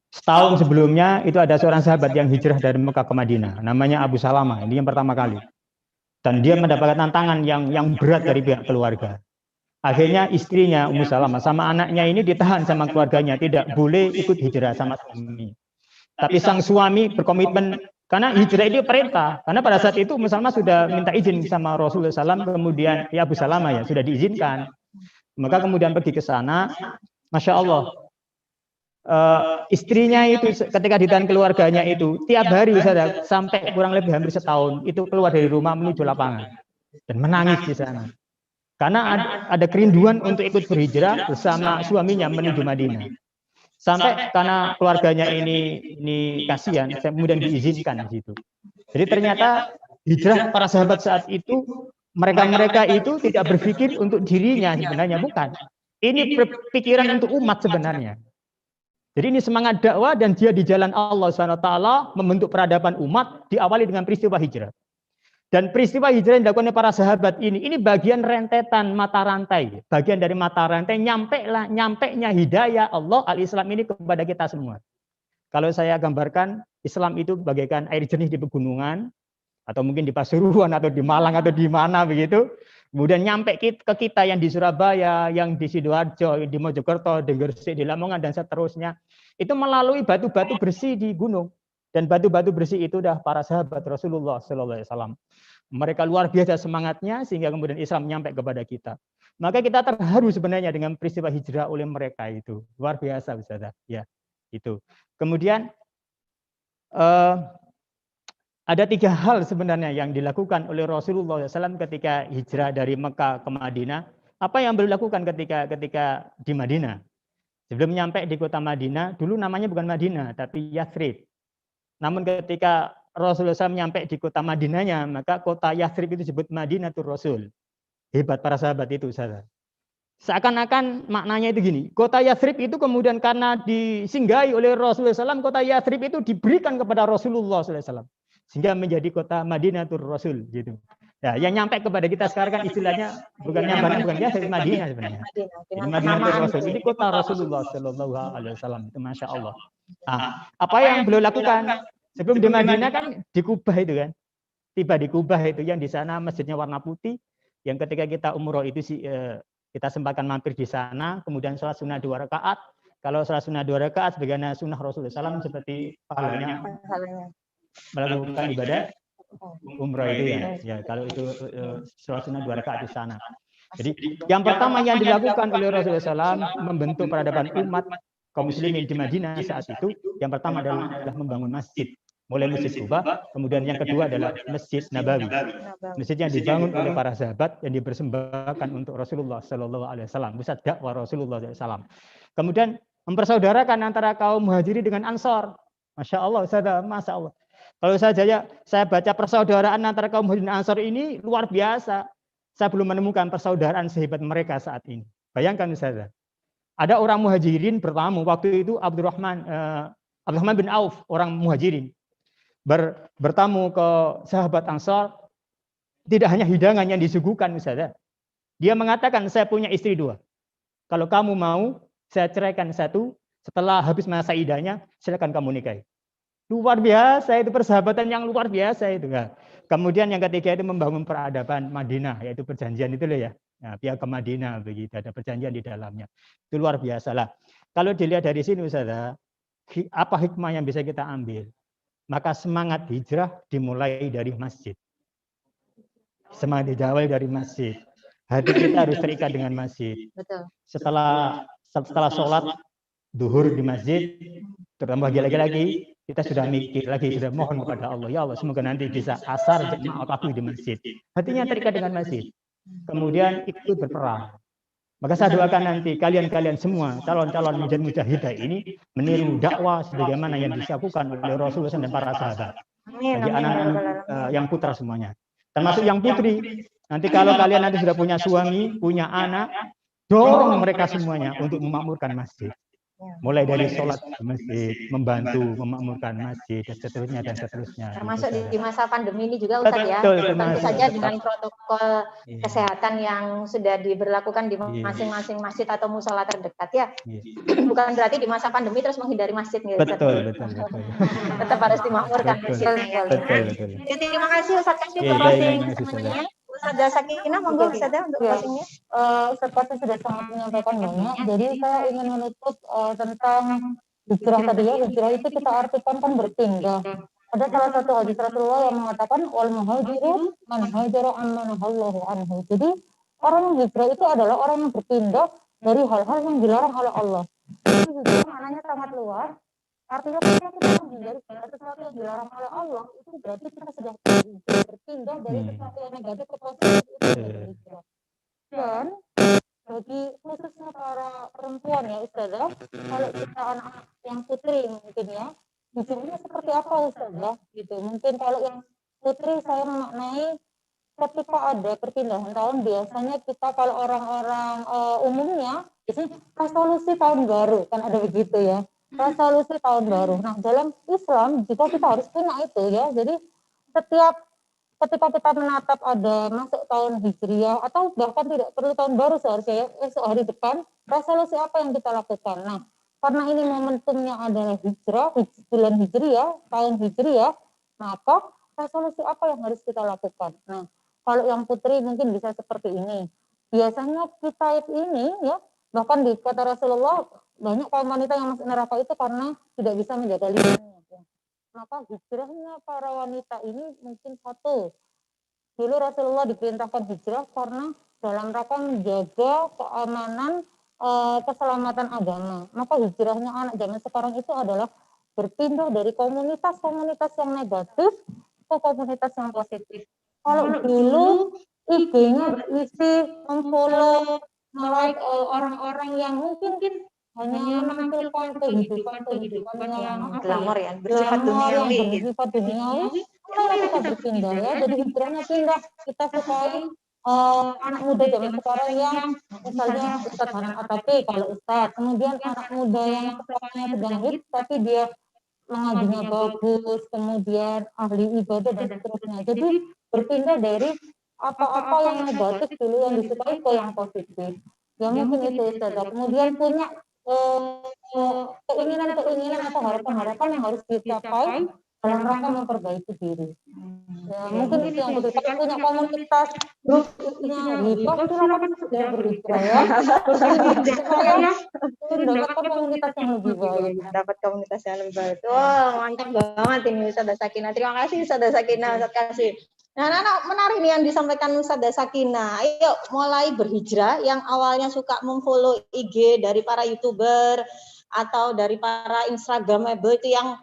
Setahun sebelumnya itu ada seorang sahabat yang hijrah dari Mekah ke Madinah, namanya Abu Salamah. Ini yang pertama kali. Dan dia mendapatkan tantangan yang berat dari pihak keluarga. Akhirnya istrinya Ummu Salamah sama anaknya ini ditahan sama keluarganya, tidak boleh ikut hijrah sama suami. Tapi sang suami berkomitmen, karena hijrah itu perintah. Karena pada saat itu Ummu Salamah sudah minta izin sama Rasulullah SAW, kemudian ya Abu Salamah ya sudah diizinkan. Maka kemudian pergi ke sana, Masya Allah. Istrinya itu ketika ditahan keluarganya itu tiap hari sampai kurang lebih hampir setahun itu keluar dari rumah menuju lapangan dan menangis di sana. Karena ada kerinduan untuk ikut berhijrah bersama suaminya menuju Madinah. Sampai karena keluarganya ini kasihan, saya kemudian diizinkan di situ. Jadi ternyata hijrah para sahabat saat itu, mereka itu tidak berpikir untuk dirinya sebenarnya, bukan. Ini pikiran untuk umat sebenarnya. Jadi ini semangat dakwah dan dia di jalan Allah SWT membentuk peradaban umat diawali dengan peristiwa hijrah. Dan peristiwa hijrah yang dilakukan oleh para sahabat ini bagian rentetan mata rantai. Bagian dari mata rantai nyampainya hidayah Allah al-Islam ini kepada kita semua. Kalau saya gambarkan, Islam itu bagaikan air jernih di pegunungan, atau mungkin di Pasuruan, atau di Malang, atau di mana begitu. Kemudian nyampe ke kita yang di Surabaya, yang di Sidoarjo, di Mojokerto, di Gresik, di Lamongan, dan seterusnya. Itu melalui batu-batu bersih di gunung. Dan batu-batu bersih itu dah para sahabat Rasulullah SAW. Mereka luar biasa semangatnya sehingga kemudian Islam nyampe kepada kita. Maka kita terharu sebenarnya dengan peristiwa hijrah oleh mereka itu. Luar biasa, Ustazah. Ya, itu. Kemudian ada 3 hal sebenarnya yang dilakukan oleh Rasulullah SAW ketika hijrah dari Mekah ke Madinah. Apa yang beliau lakukan ketika di Madinah? Sebelum nyampe di kota Madinah, dulu namanya bukan Madinah, tapi Yathrib. Namun ketika Rasulullah SAW nyampe di kota Madinahnya, maka kota Yathrib itu disebut Madinatul Rasul. Hebat para sahabat itu, saudara. Seakan-akan maknanya itu gini, kota Yathrib itu kemudian karena disinggahi oleh Rasulullah SAW, kota Yathrib itu diberikan kepada Rasulullah SAW. Sehingga menjadi kota Madinatul Rasul. Gitu. Ya, yang nyampe kepada kita sekarang kan istilahnya bukan Yathrib, Madinah sebenarnya. Jadi Madinatul Rasul, ini kota Rasulullah SAW. Itu Masya Allah. Nah, apa yang beliau lakukan? Sebelum di Madinah kan di Kubah itu kan. Tiba di Kubah itu yang di sana masjidnya warna putih. Yang ketika kita umroh itu kita sempatkan mampir di sana. Kemudian sholat sunnah 2 rakaat. Kalau sholat sunnah 2 rakaat sebagaimana sunnah Rasulullah SAW seperti pahalanya melakukan ibadah umroh itu ya. Ya kalau itu sholat sunnah 2 rakaat di sana. Jadi yang pertama yang dilakukan oleh Rasulullah SAW membentuk peradaban umat kaum muslimin di Madinah saat itu, yang pertama adalah membangun masjid. Mulai Masjid Kubah, kemudian yang kedua adalah Masjid Nabawi. Masjid yang dibangun oleh para sahabat yang dipersembahkan untuk Rasulullah SAW, pusat dakwah Rasulullah SAW. Kemudian mempersaudarakan antara kaum Muhajirin dengan Ansor. Masya Allah, Masya Allah. Kalau saya baca persaudaraan antara kaum Muhajirin dan Ansor ini luar biasa. Saya belum menemukan persaudaraan sehebat mereka saat ini. Bayangkan Ustaz. Ada orang Muhajirin bertamu waktu itu Abdurrahman bin Auf, orang Muhajirin. Bertamu ke sahabat Ansor, tidak hanya hidangan yang disuguhkan Ustaz. Dia mengatakan, saya punya istri 2. Kalau kamu mau, saya ceraikan 1. Setelah habis masa idahnya, silakan kamu nikahi. Luar biasa itu, persahabatan yang luar biasa itu. Nah, kemudian yang ketiga itu membangun peradaban Madinah, yaitu perjanjian itu loh ya. Nah, pihak ke Madinah begitu, ada perjanjian di dalamnya. Itu luar biasa lah. Kalau dilihat dari sini Ustaz, apa hikmah yang bisa kita ambil? Maka semangat hijrah dimulai dari masjid. Semangat hijrah dari masjid. Hati kita harus terikat dengan masjid. Betul. Setelah sholat duhur di masjid, terutama bagi laki-laki, kita sudah mikir lagi, sudah mohon kepada Allah. Ya Allah, semoga nanti bisa asar jemaah takbir di masjid. Hatinya terikat dengan masjid. Kemudian ikut berperang. Maka saya doakan nanti kalian-kalian semua calon-calon mujahidah ini meniru dakwah sebagaimana yang dilakukan oleh Rasulullah dan para sahabat. Bagi anak-anak yang putra semuanya. Termasuk yang putri. Nanti kalau kalian nanti sudah punya suami, punya anak, dorong mereka semuanya untuk memakmurkan masjid. mulai dari sholat di masjid, membantu memakmurkan masjid, dan seterusnya dan seterusnya. Termasuk gitu, di masa pandemi ini juga Ustadz ya. Betul, Tentu termasuk, saja tetap. dengan protokol Iya. kesehatan yang sudah diberlakukan di Iya. masing-masing masjid atau musola terdekat ya. Iya. Bukan berarti di masa pandemi terus menghindari masjid nih Ustadz. Betul. Tetap harus dimakmurkan masjidnya ya. Betul. Ya, terima kasih Ustadz Kasih Iya, untuk baik, closing terima kasih, statement-nya. Ustazah Sakinah, monggo Ustazah untuk closingnya. Ustaz Kasih sudah sangat menyampaikan banyak. Jadi saya ingin menutup tentang hijrah tadi ya. Hijrah itu kita artikan kan berpindah. Ada salah satu hadis Rasulullah yang mengatakan wal muhajiru man hajara amma nahallahu anhu. Jadi orang yang hijrah itu adalah orang yang berpindah dari hal-hal yang dilarang oleh Allah. Jadi hijrah maknanya sangat luas. Artinya ketika kita menghindari sesuatu yang dilarang oleh Allah, itu berarti kita sudah berpindah dari sesuatu yang negatif ke positif, itu adalah hijrah. Dan bagi khususnya para perempuan ya Ustazah, kalau kita anak yang putri mungkin ya, hijrahnya seperti apa Ustazah? Gitu. Mungkin kalau yang putri saya memaknai ketika ada perpindahan tahun, biasanya kita kalau orang-orang umumnya biasanya resolusi tahun baru, kan ada begitu ya. Resolusi tahun baru. Nah, dalam Islam juga kita harus punya itu ya. Jadi setiap ketika kita menatap ada masuk tahun Hijriah atau bahkan tidak perlu tahun baru seharusnya ya, esok hari depan, resolusi apa yang kita lakukan? Nah, karena ini momentumnya adalah hijrah, bulan Hijriah, tahun Hijriah, maka resolusi apa yang harus kita lakukan? Nah, kalau yang putri mungkin bisa seperti ini. Biasanya kita ini ya, bahkan di kata Rasulullah, banyak kaum wanita yang masuk neraka itu karena tidak bisa menjaga lisannya. Ya. Maka hijrahnya para wanita ini mungkin satu. Dulu Rasulullah diperintahkan hijrah karena dalam rangka menjaga keamanan, keselamatan agama. Maka hijrahnya anak zaman sekarang itu adalah berpindah dari komunitas-komunitas yang negatif ke komunitas yang positif. Kalau dulu IG-nya berisi memfollow, nge-like orang-orang yang mungkin hanya menampilkan kehidupan yang glamor ya, bersifat duniawi. Bersifat duniawi, mulai kita berpindah ya. Jadi hijrahnya pindah. Kita sukai anak muda zaman sekarang yang misalnya Ustadz Hanan Atapi kalau Ustadz, kemudian anak muda yang sekolahnya sedang hits tapi dia mengajinya bagus, kemudian ahli ibadah dan seterusnya. Jadi berpindah dari apa-apa yang negatif dulu yang disukai ke yang positif. Ya mungkin itu Ustazah. Kemudian punya keinginan atau harapan-harapan yang harus dicapai dalam rangka memperbaiki diri. Ya, mungkin itu yang betul. Kita punya komunitas grupnya hibah, silakan sudah berhijrah ya. Supaya mendapatkan komunitas yang lebih baik. Dapat komunitas yang lebih baik. Wah, mantap banget ini Ustazah Sakinah. Terima kasih Ustazah Sakinah, Ustaz Kasih. Nah, menarik nih yang disampaikan Ustazah Sakinah. Ayo mulai berhijrah yang awalnya suka memfollow IG dari para YouTuber atau dari para Instagramable itu yang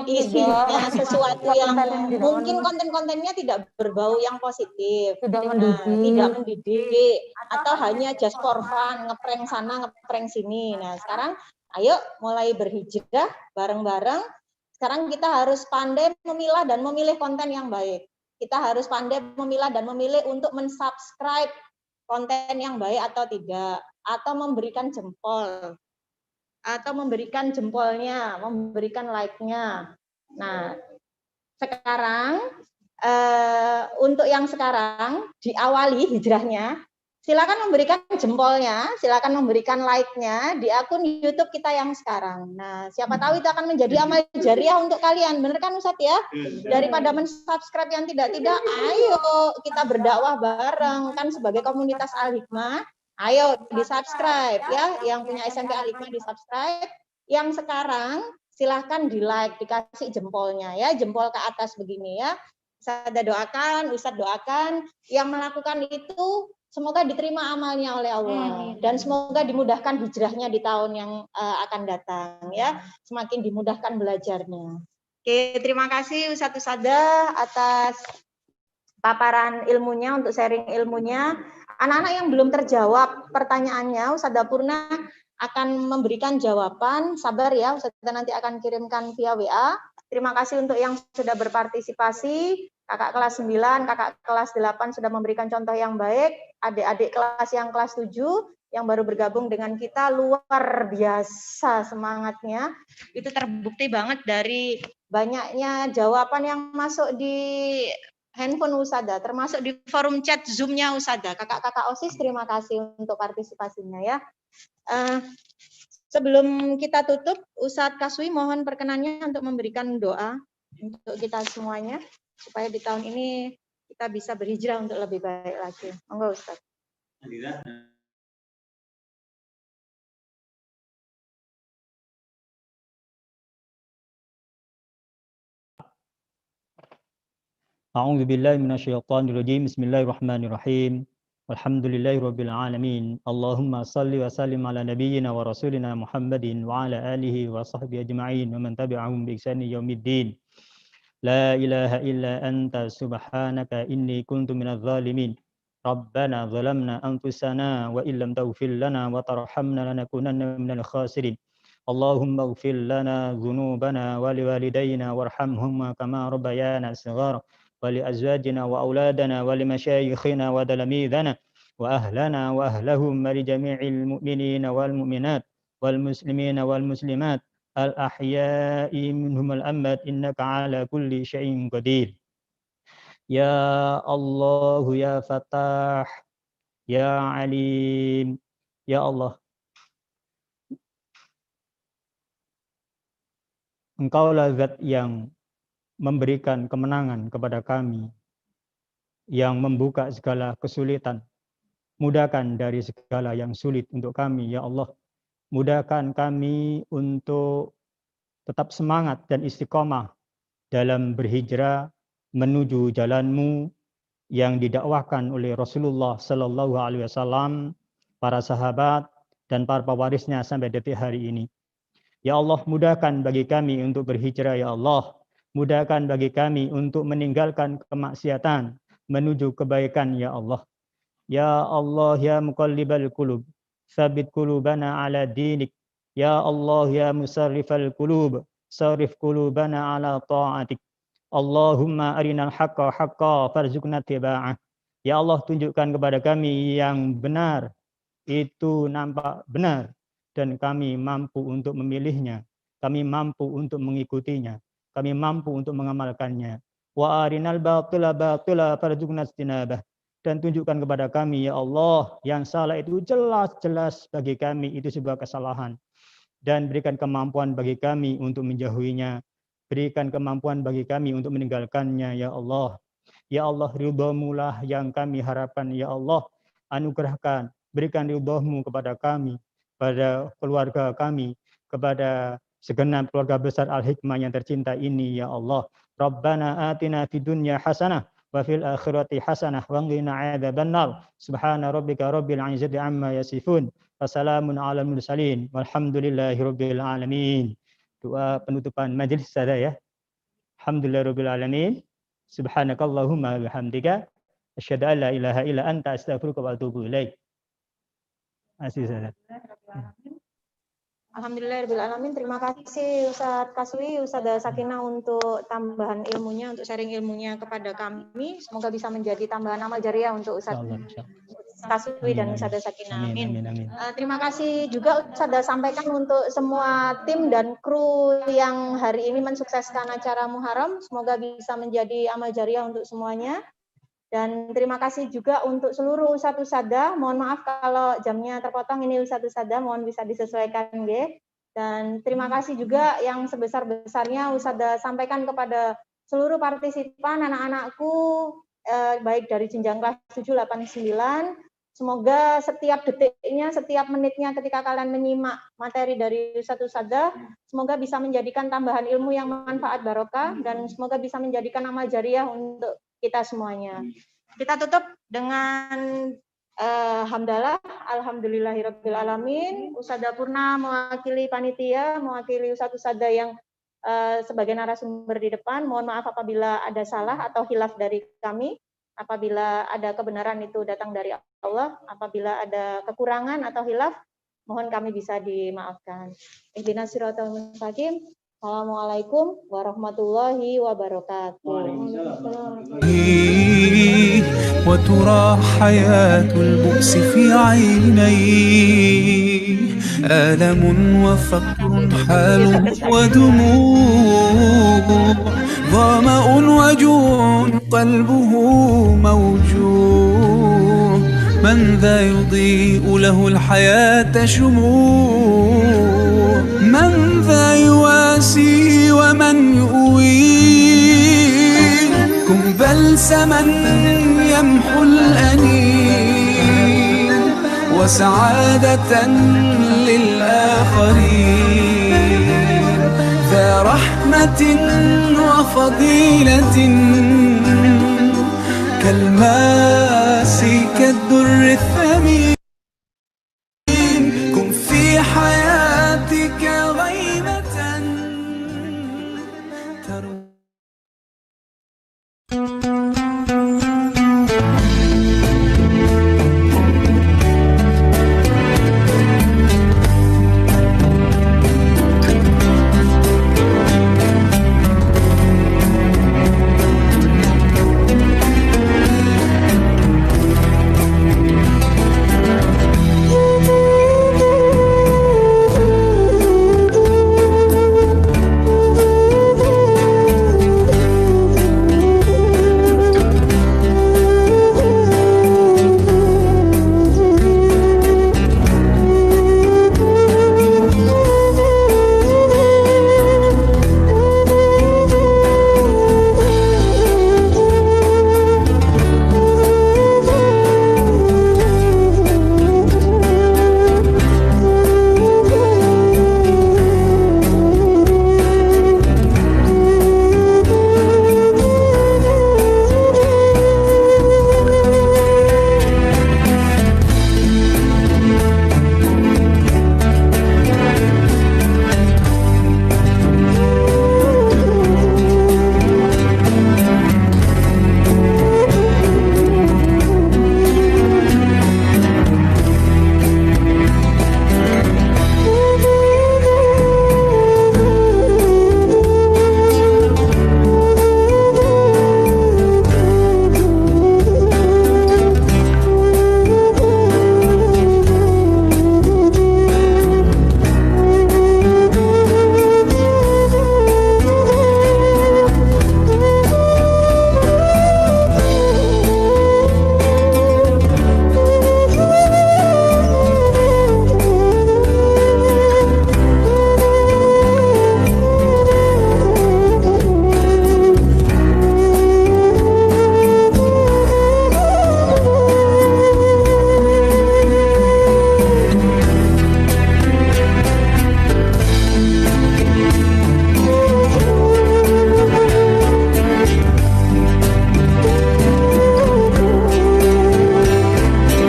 isinya sesuatu yang mungkin konten-kontennya tidak berbau yang positif, tidak mendidik, atau hanya just for fun, ngeprank sana, ngeprank sini. Nah, sekarang ayo mulai berhijrah bareng-bareng. Sekarang kita harus pandai memilah dan memilih konten yang baik. Kita harus pandai memilah dan memilih untuk mensubscribe konten yang baik atau tidak, atau memberikan jempol, atau memberikan jempolnya, memberikan like-nya. Nah, sekarang untuk yang sekarang diawali hijrahnya, silakan memberikan jempolnya, silakan memberikan like-nya di akun YouTube kita yang sekarang. Nah, siapa tahu itu akan menjadi amal jariah untuk kalian, bener kan Ustadz ya? Daripada mensubscribe yang tidak-tidak, ayo kita berdakwah bareng kan sebagai komunitas Al-Hikmah. Ayo di-subscribe ya, yang punya SMP Al-Hikmah di-subscribe. Yang sekarang silahkan di-like, dikasih jempolnya ya, jempol ke atas begini ya. Saya doakan, Ustadz doakan, yang melakukan itu semoga diterima amalnya oleh Allah dan semoga dimudahkan hijrahnya di tahun yang akan datang ya, semakin dimudahkan belajarnya. Oke, terima kasih Ustadz Ustadzah atas paparan ilmunya, untuk sharing ilmunya. Anak-anak yang belum terjawab pertanyaannya, Ustadzah Purna akan memberikan jawaban. Sabar ya, Ustadzah nanti akan kirimkan via WA. Terima kasih untuk yang sudah berpartisipasi. Kakak kelas 9, kakak kelas 8 sudah memberikan contoh yang baik. Adik-adik kelas yang kelas 7 yang baru bergabung dengan kita luar biasa semangatnya. Itu terbukti banget dari banyaknya jawaban yang masuk di handphone Usada, termasuk di forum chat Zoom-nya Usada. Kakak-kakak OSIS, terima kasih untuk partisipasinya ya. Sebelum kita tutup, Ustadz Kaswi mohon perkenannya untuk memberikan doa untuk kita semuanya, supaya di tahun ini kita bisa berhijrah untuk lebih baik lagi. Monggo Ustadz. A'udzu billahi minasyaitonir rajim. Bismillahirrahmanirrahim. Alhamdulillahirabbil alamin. Allahumma shalli wa sallim ala nabiyyina wa rasulina Muhammadin wa ala alihi wa sahbihi ajma'in wa man tabi'ahum bi ihsani yaumiddin. La ilaha illa anta subhanaka inni kuntu minadz zalimin. Rabbana zalamna anfusana wa illam taghfir lana wa tarhamna lanakunanna minal khasirin. Allahumma ighfir lana dzunubana wa liwalidayna warhamhuma kama rabbayana shighara. ولأزواجنا وأولادنا ولمشايخنا وتلاميذنا وأهلنا وأهلهم ولجميع المؤمنين والمؤمنات والمسلمين والمسلمات الأحياء منهم الأموات إنك على كل شيء قدير. يا الله يا فتاح يا عليم. Ya Allah, Engkaulah zat yang memberikan kemenangan kepada kami, yang membuka segala kesulitan. Mudahkan dari segala yang sulit untuk kami, ya Allah. Mudahkan kami untuk tetap semangat dan istiqomah dalam berhijrah menuju jalan-Mu yang didakwahkan oleh Rasulullah Sallallahu Alaihi Wasallam, para sahabat, dan para pewarisnya sampai detik hari ini. Ya Allah, mudahkan bagi kami untuk berhijrah, ya Allah. Mudahkan bagi kami untuk meninggalkan kemaksiatan, menuju kebaikan, ya Allah. Ya Allah, ya muqallibal qulub, tsabit qulubana ala dinik. Ya Allah, ya musarrifal qulub, sarif qulubana ala ta'atik. Allahumma arinal haqqa haqqa farzuqna tiba'ah. Ya Allah, tunjukkan kepada kami yang benar, itu nampak benar, dan kami mampu untuk memilihnya. Kami mampu untuk mengikutinya. Kami mampu untuk mengamalkannya. Wa arinal batila batila farzuqna istinabah. Dan tunjukkan kepada kami, ya Allah, yang salah itu jelas-jelas bagi kami itu sebuah kesalahan. Dan berikan kemampuan bagi kami untuk menjauhinya. Berikan kemampuan bagi kami untuk meninggalkannya, ya Allah. Ya Allah, ridha-Mu lah yang kami harapkan, ya Allah. Anugerahkan, berikan ridha-Mu kepada kami, pada keluarga kami, kepada segenap keluarga besar Al-Hikmah yang tercinta ini, ya Allah. Rabbana atina fid dunya hasanah wa fil akhirati hasanah wa qina adzabannar. Subhana rabbika rabbil izzati amma yasifun. Wassalamun ala mursalin. Walhamdulillahirabbil alamin. Doa penutupan majelis sada ya. Alhamdulillahirabbil alamin. Subhanakallahumma wa bihamdika asyhadu an la ilaha illa anta astaghfiruka wa atubu ilaik. Asih sada. Alhamdulillahirrahmanirrahim. Terima kasih Ustadz Kaswi, Ustadzah Sakinah untuk tambahan ilmunya, untuk sharing ilmunya kepada kami. Semoga bisa menjadi tambahan amal jariah untuk Ustadz Kaswi dan Ustadzah Sakinah. Amin. Terima kasih juga Ustadzah sampaikan untuk semua tim dan kru yang hari ini mensukseskan acara Muharram. Semoga bisa menjadi amal jariah untuk semuanya. Dan terima kasih juga untuk seluruh Ustadz Ustadzah. Mohon maaf kalau jamnya terpotong, ini Ustadz Ustadzah, mohon bisa disesuaikan, nggih. Dan terima kasih juga yang sebesar-besarnya Ustadzah sampaikan kepada seluruh partisipan, anak-anakku, baik dari jenjang kelas 7, 8, 9. Semoga setiap detiknya, setiap menitnya ketika kalian menyimak materi dari Ustadz Ustadzah, semoga bisa menjadikan tambahan ilmu yang manfaat barokah, dan semoga bisa menjadikan amal jariah untuk kita semuanya. Kita tutup dengan hamdalah, alhamdulillahirabbil alamin. Ustadzah Purna mewakili panitia, mewakili Ustadz Ustadzah yang sebagai narasumber di depan. Mohon maaf apabila ada salah atau khilaf dari kami. Apabila ada kebenaran itu datang dari Allah, apabila ada kekurangan atau khilaf, mohon kami bisa dimaafkan. Ihdinas siratal mustaqim. Assalamualaikum warahmatullahi wabarakatuh. وترى حياة البؤس في عينيه آلم وفقر حال ودموع ظمأ وجوع قلبه موجوع من ذا يضيء له الحياة شموع من ذا يواسي ومن يؤويه كن بلسما يمحو الأنين وسعادة للآخرين ذا رحمة وفضيلة كالماس كالدر الثمين كن في حياتك غيمة تروي